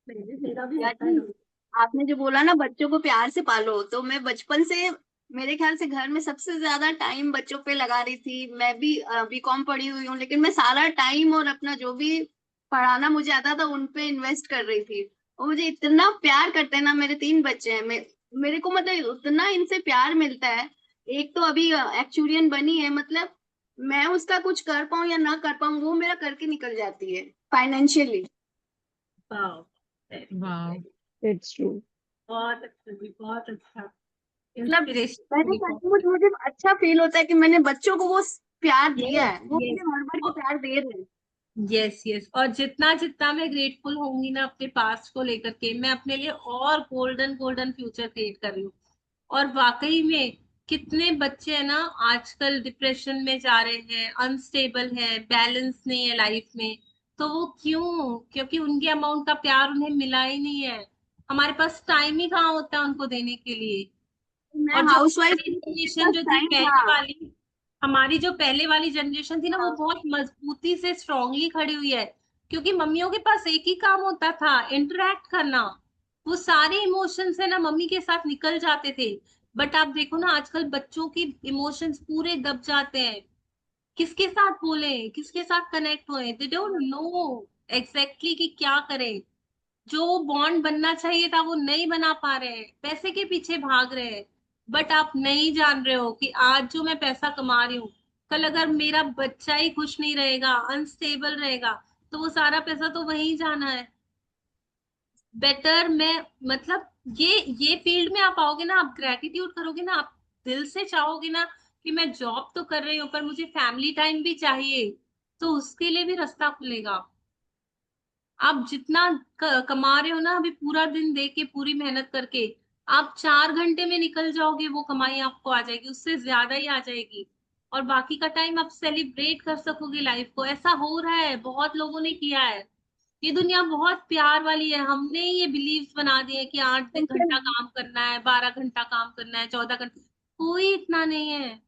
मेरा भी या होता है जी, ना। आपने जो बोला ना बच्चों को प्यार से पालो, तो मैं बचपन से, मेरे ख्याल से घर में सबसे ज्यादा टाइम बच्चों पे लगा रही थी। मैं भी बीकॉम पढ़ी हुई हूँ, लेकिन मैं सारा टाइम और अपना जो भी पढ़ाना मुझे आता था उन पे इन्वेस्ट कर रही थी। और मुझे इतना प्यार करते हैं ना, मेरे 3 बच्चे हैं, मेरे को मतलब उतना इनसे प्यार मिलता है। एक तो अभी एक्चुरियन बनी है, मतलब मैं उसका कुछ कर पाऊं या ना कर पाऊं, वो मेरा करके निकल जाती है फाइनेंशियली। वाह, very good, वाह। very good. It's true. बहुत अच्छा जी, बहुत अच्छा। मतलब मैंने इंस्पिरेशन। सचमुच मुझे अच्छा फील होता है कि मैंने बच्चों को वो प्यार दिया यस है, वो यस, मुझे भर भर के प्यार दे रहे हैं। Yes yes. और जितना जितना मैं ग्रेटफुल होंगी ना अपने पास्ट को लेकर के, मैं अपने लिए और गोल्डन गोल्डन फ्यूचर क्रिएट कर रही हूँ। और वाकई में कितने बच्चे हैं ना आजकल डिप्रेशन में जा रहे हैं, अनस्टेबल है, बैलेंस नहीं है लाइफ में। तो वो क्यों? क्योंकि उनके अमाउंट का प्यार उन्हें मिला ही नहीं है। हमारे पास टाइम ही कहाँ होता है उनको देने के लिए। मैं और जो हाउस वाइफ हमारी मेरे जनरेशन पास जो थी टाइम था। पहले वाली, हमारी जो पहले वाली जनरेशन थी ना, वो हाँ, बहुत मजबूती से स्ट्रांगली खड़ी हुई है। क्योंकि मम्मियों के पास एक ही काम होता था, इंटरेक्ट करना। वो सारे इमोशंस है ना मम्मी के साथ निकल जाते थे। बट आप देखो ना आजकल बच्चों की इमोशंस पूरे दब जाते हैं। किसके साथ बोले, किसके साथ कनेक्ट हुए, दे डोंट नो एग्जैक्टली कि क्या करें। जो बॉन्ड बनना चाहिए था वो नहीं बना पा रहे हैं, पैसे के पीछे भाग रहे हैं। बट आप नहीं जान रहे हो कि आज जो मैं पैसा कमा रही हूँ, कल अगर मेरा बच्चा ही खुश नहीं रहेगा, अनस्टेबल रहेगा, तो वो सारा पैसा तो वहीं जाना है। बेटर मैं, मतलब ये फील्ड में आप आओगे ना, आप ग्रेटिट्यूड करोगे ना, आप दिल से चाहोगे ना कि मैं जॉब तो कर रही हूँ पर मुझे फैमिली टाइम भी चाहिए, तो उसके लिए भी रास्ता खुलेगा। आप जितना कमा रहे हो ना अभी, पूरा दिन दे के पूरी मेहनत करके, आप 4 घंटे में निकल जाओगे, वो कमाई आपको आ जाएगी, उससे ज्यादा ही आ जाएगी। और बाकी का टाइम आप सेलिब्रेट कर सकोगे लाइफ को। ऐसा हो रहा है, बहुत लोगों ने किया है। ये दुनिया बहुत प्यार वाली है। हमने ये बिलीव्स बना दिए कि 8 घंटा काम करना है, 12 घंटा काम करना है, 14 घंटा। कोई इतना नहीं है।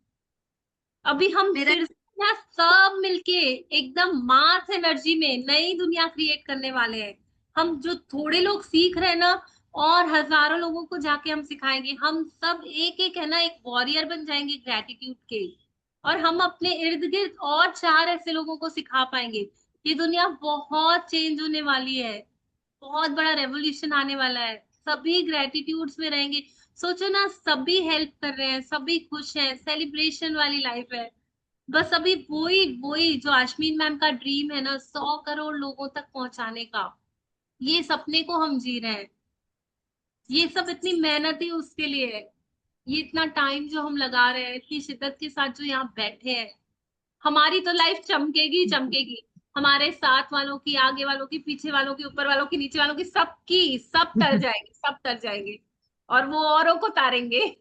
अभी हम मेरा फिर से ना सब मिलके एकदम मास एनर्जी में नई दुनिया क्रिएट करने वाले हैं। हम जो थोड़े लोग सीख रहे हैं ना, और हजारों लोगों को जाके हम सिखाएंगे। हम सब एक एक है ना एक वॉरियर बन जाएंगे ग्रेटिट्यूड के। और हम अपने इर्द गिर्द और 4 ऐसे लोगों को सिखा पाएंगे। ये दुनिया बहुत चेंज होने वाली है। बहुत बड़ा रेवोल्यूशन आने वाला है। सभी ग्रेटिट्यूड्स में रहेंगे। सोचो ना, सभी हेल्प कर रहे हैं, सभी खुश हैं, सेलिब्रेशन वाली लाइफ है। बस अभी वही वही जो आशमीन मैम का ड्रीम है ना, 100 करोड़ लोगों तक पहुंचाने का, ये सपने को हम जी रहे हैं। ये सब इतनी मेहनत ही उसके लिए है। ये इतना टाइम जो हम लगा रहे हैं, इतनी शिद्दत के साथ जो यहाँ बैठे हैं, हमारी तो लाइफ चमकेगी चमकेगी। हमारे साथ वालों की, आगे वालों की, पीछे वालों की, ऊपर वालों की, नीचे वालों की, सबकी सब तर जाएंगे, सब तर जाएंगे। और वो औरों को तारेंगे।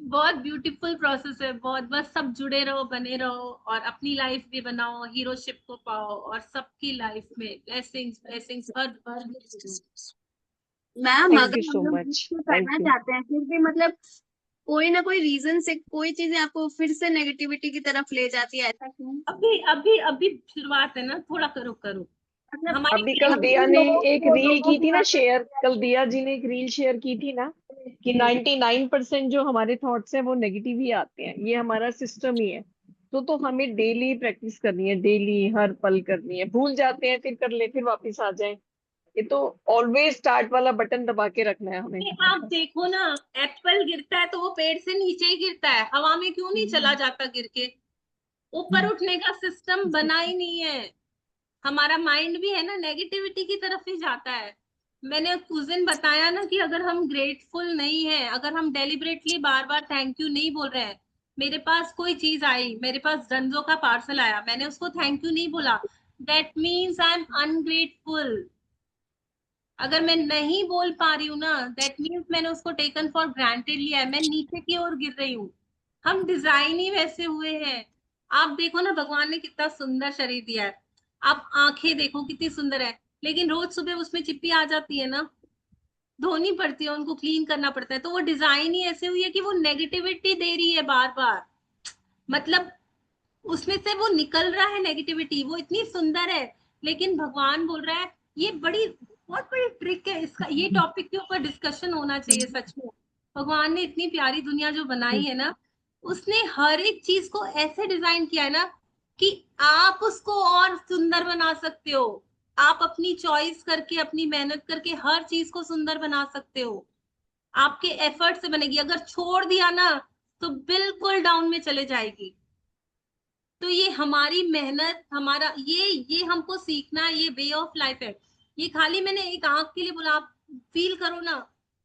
बहुत ब्यूटीफुल प्रोसेस है बहुत। बस सब जुड़े रहो, बने रहो, और अपनी लाइफ भी बनाओ, हीरोशिप को पाओ, और सबकी लाइफ में ब्लेसिंग्स ब्लेसिंग्स भर भर के दो। मैम, थैंक अगर यू हम सो लोग मच। कुछ थैंक करना यू। चाहते हैं फिर भी मतलब कोई ना कोई रीजन से कोई चीजें आपको फिर से नेगेटिविटी की तरफ ले जाती है, ऐसा क्यों? अभी अभी अभी शुरुआत है ना, थोड़ा करो करो। मतलब हमारी अभी कल creativity- दिया ने एक रील लोगों की की थी ना बातें शेयर, कल दिया जी ने एक रील शेयर की थी ना कि 99% जो हमारे थॉट्स हैं वो नेगेटिव ही आते हैं। ये हमारा सिस्टम ही है। तो हमें डेली प्रैक्टिस करनी है, डेली हर पल करनी है। भूल जाते हैं फिर कर ले, फिर वापस आ जाए। ये तो ऑलवेज स्टार्ट वाला बटन दबा के रखना है हमें। आप देखो ना, एप्पल गिरता है तो वो पेड़ से नीचे ही गिरता है, हवा में क्यों नहीं चला जाता गिर के? ऊपर उठने का सिस्टम बना ही नहीं है। हमारा माइंड भी है ना नेगेटिविटी की तरफ ही जाता है। मैंने उस दिन बताया ना कि अगर हम ग्रेटफुल नहीं है, अगर हम deliberately bar bar thank you नहीं बोल रहे हैं। मेरे पास कोई चीज आई, मेरे पास डंजो का पार्सल आया, मैंने उसको थैंक यू नहीं बोला, that means I am ungrateful. अगर मैं नहीं बोल पा रही हूँ ना, दैट मीन्स मैंने उसको टेकन फॉर ग्रांटेड लिया है, मैं नीचे की ओर गिर रही हूँ। हम डिजाइन ही वैसे हुए हैं। आप देखो ना, भगवान ने कितना सुंदर शरीर दिया है। आप आंखें देखो कितनी सुंदर है, लेकिन रोज सुबह उसमें चिप्पी आ जाती है ना, धोनी पड़ती है, उनको क्लीन करना पड़ता है। तो वो डिजाइन ही ऐसे हुई है कि वो नेगेटिविटी दे रही है बार बार। मतलब उसमें से वो निकल रहा है नेगेटिविटी, वो इतनी सुंदर है। लेकिन भगवान बोल रहा है, ये बड़ी बहुत बड़ी ट्रिक है इसका, ये टॉपिक के ऊपर डिस्कशन होना चाहिए सच में। भगवान ने इतनी प्यारी दुनिया जो बनाई है ना, उसने हर एक चीज को ऐसे डिजाइन किया है ना कि आप उसको और सुंदर बना सकते हो। आप अपनी चॉइस करके, अपनी मेहनत करके हर चीज को सुंदर बना सकते हो। आपके एफर्ट से बनेगी। अगर छोड़ दिया ना तो बिल्कुल डाउन में चले जाएगी। तो ये हमारी मेहनत, हमारा ये हमको सीखना, ये वे ऑफ लाइफ है। ये खाली मैंने एक आंख के लिए बोला, आप फील करो ना,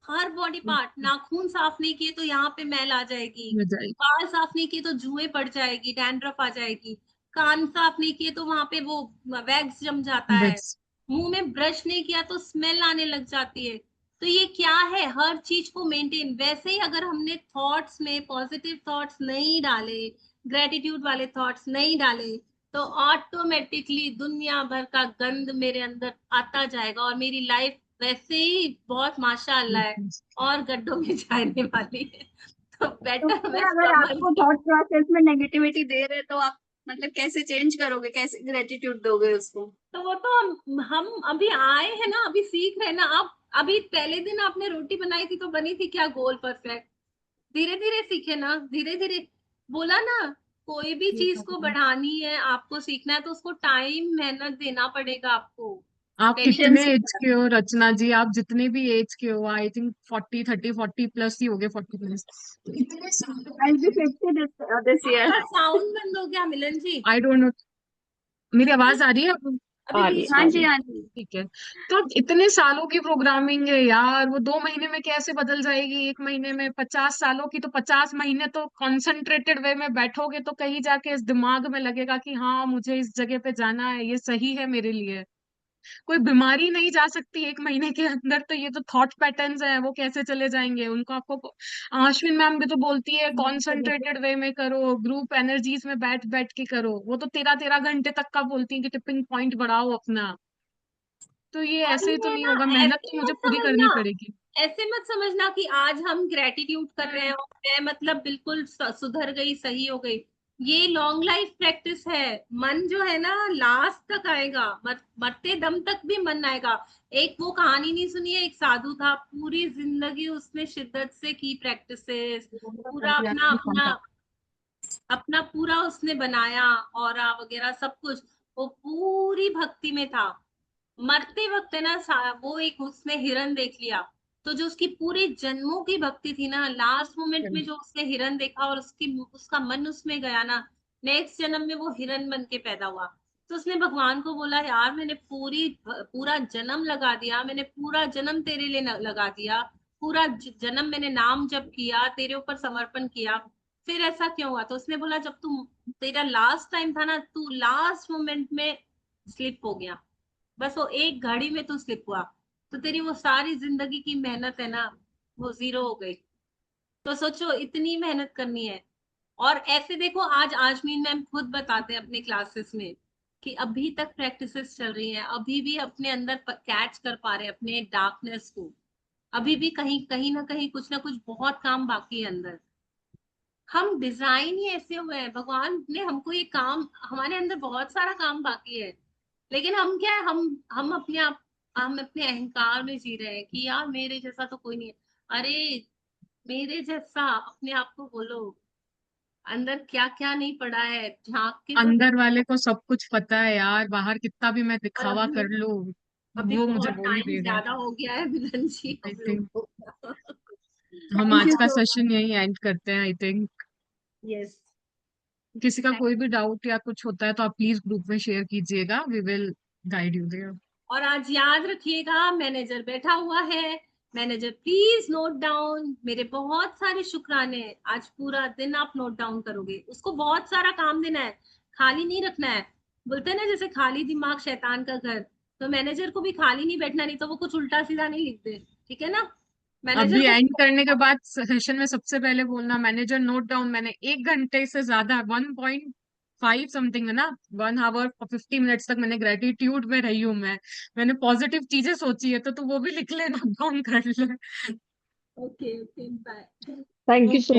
हर बॉडी पार्ट। नाखून साफ नहीं किए तो यहाँ पे मैल आ जाएगी, हो जाएगी। बाल साफ नहीं किए तो जुएं पड़ जाएगी, डैंड्रफ आ जाएगी, कान साफ नहीं किए तो वहां पे वो वैक्स जम जाता है, That's मुंह में ब्रश नहीं किया तो स्मेल आने लग जाती है। तो ये क्या है, हर चीज को मेंटेन। वैसे ही अगर हमने थॉट्स में पॉजिटिव थॉट्स नहीं डाले, ग्रेटिट्यूड वाले थॉट्स नहीं डाले, तो ऑटोमेटिकली दुनिया भर का गंद मेरे अंदर आता जाएगा और मेरी लाइफ वैसे ही बहुत माशाअल्लाह है और गड्ढों में जाने वाली है। तो तो बेटर फिर मैं अगर समझ आपको थॉट प्रोसेस में नेगेटिविटी दे रहे तो आप मतलब कैसे चेंज करोगे, कैसे ग्रेटिट्यूड दोगे उसको? तो वो तो हम अभी आए हैं ना, अभी सीख रहे हैं ना। आप अभी पहले दिन आपने रोटी बनाई थी तो बनी थी क्या गोल परफेक्ट? धीरे धीरे सीखे ना, धीरे धीरे। बोला ना, कोई भी चीज को बढ़ानी है, आपको सीखना है तो उसको टाइम मेहनत देना पड़ेगा आपको। आप कितने डेडिकेशन। एज के हो रचना जी? आप जितने भी एज के हो, आई थिंक 40 प्लस ही हो गए, 40 प्लस। इतने सालों I'll be 50 this year. आपका साउंड बंद हो गया मिलन जी। आई डोंट नो, मेरी आवाज आ रही है आपको? अभी बीच हाँ में जी, हाँ जी। ठीक है। तो इतने सालों की प्रोग्रामिंग है यार, वो 2 महीने में कैसे बदल जाएगी? 1 महीने में? 50 सालों की तो 50 महीने तो कॉन्सेंट्रेटेड वे में बैठोगे तो कहीं जाके इस दिमाग में लगेगा कि हाँ मुझे इस जगह पे जाना है, ये सही है मेरे लिए। कोई बीमारी नहीं जा सकती 1 महीने के अंदर, तो ये तो थॉट पैटर्न्स हैं, वो कैसे चले जाएंगे? उनको आपको अश्विन मैम भी तो बोलती है कॉन्सेंट्रेटेड वे में करो, ग्रुप एनर्जीज में बैठ बैठ के करो। वो तो 13-13 घंटे तक का बोलती है कि टिपिंग पॉइंट बढ़ाओ अपना। तो ये और ऐसे ही तो ये नहीं ना, होगा, मेहनत ऐसे तो मुझे मत पूरी समझना, करनी पड़ेगी। ऐसे मत समझना कि आज हम ग्रेटिट्यूड कर रहे हैं और मैं मतलब बिल्कुल सुधर गई, सही हो गई। ये लॉन्ग लाइफ प्रैक्टिस है। मन जो है ना लास्ट तक आएगा, मरते दम तक भी मन आएगा। एक वो कहानी नहीं सुनी है, एक साधु था, पूरी जिंदगी उसने शिद्दत से की प्रैक्टिसेस, पूरा अपना अपना अपना पूरा उसने बनाया, ऑरा वगैरह सब कुछ, वो पूरी भक्ति में था। मरते वक्त है ना वो एक उसने हिरन देख लिया, तो जो उसकी पूरी जन्मों की भक्ति थी ना, लास्ट मोमेंट में जो उसने हिरन देखा और उसका मन उसमें गया ना, नेक्स्ट जन्म में वो हिरन बन के पैदा हुआ। तो उसने भगवान को बोला, यार मैंने पूरा जन्म लगा दिया, मैंने पूरा जन्म तेरे लिए लगा दिया, पूरा जन्म मैंने नाम जप किया, तेरे ऊपर समर्पण किया, फिर ऐसा क्यों हुआ? तो उसने बोला, जब तू तेरा लास्ट टाइम था ना, तू लास्ट मोमेंट में स्लिप हो गया, बस वो एक घड़ी में तू स्लिप हुआ, तो तेरी वो सारी जिंदगी की मेहनत है ना, वो जीरो हो गई। तो सोचो, इतनी मेहनत करनी है। और ऐसे देखो, आज आजमीन मैम खुद बताते हैं अपने क्लासेस में कि अभी तक प्रैक्टिसेस चल रही हैं, अभी भी अपने अंदर कैच कर पा रहे हैं अपने डार्कनेस को, अभी भी कहीं कहीं ना कुछ बहुत काम बाकी है अंदर। हम डिजाइन ही ऐसे हुए हैं, भगवान ने हमको ये काम, हमारे अंदर बहुत सारा काम बाकी है, लेकिन हम क्या है, हम अपने अहंकार में जी रहे हैं कि यार मेरे जैसा तो कोई नहीं है। अरे मेरे जैसा अपने आप को बोलो, अंदर क्या क्या नहीं पड़ा है, झांक के तो अंदर देखो। वाले को सब कुछ पता है यार, बाहर कितना भी मैं और दिखावा कर लूं अभी वो मुझे बहुत वो नहीं टाइम देगा। ज्यादा हो गया है मिलन जी आई हम लोग थिंक को। हम Thank आज you का so much. सेशन यही एंड करते हैं। I think yes. किसी का कोई भी डाउट या कुछ होता है तो आप प्लीज ग्रुप में शेयर कीजिएगा, we will guide you there. और आज याद रखिएगा, मैनेजर बैठा हुआ है, मैनेजर प्लीज नोट डाउन, मेरे बहुत सारे शुक्राने। आज पूरा दिन आप नोट डाउन करोगे, उसको बहुत सारा काम देना है, खाली नहीं रखना है। बोलते हैं ना, जैसे खाली दिमाग शैतान का घर, तो मैनेजर को भी खाली नहीं बैठना, नहीं तो वो कुछ उल्टा सीधा नहीं लिखते, ठीक है ना? मैनेजर अभी को एंड करने के बाद सेशन में सबसे पहले बोलना, मैनेजर नोट डाउन, मैंने 1 घंटे से ज्यादा 1.5 समथिंग है ना, 1 आवर 50 मिनट्स तक मैंने ग्रेटिट्यूड में रही हूँ। मैंने पॉजिटिव चीजें सोची है, तो तू वो भी लिख ले, नोट डाउन कर ले। Okay okay bye. Thank you so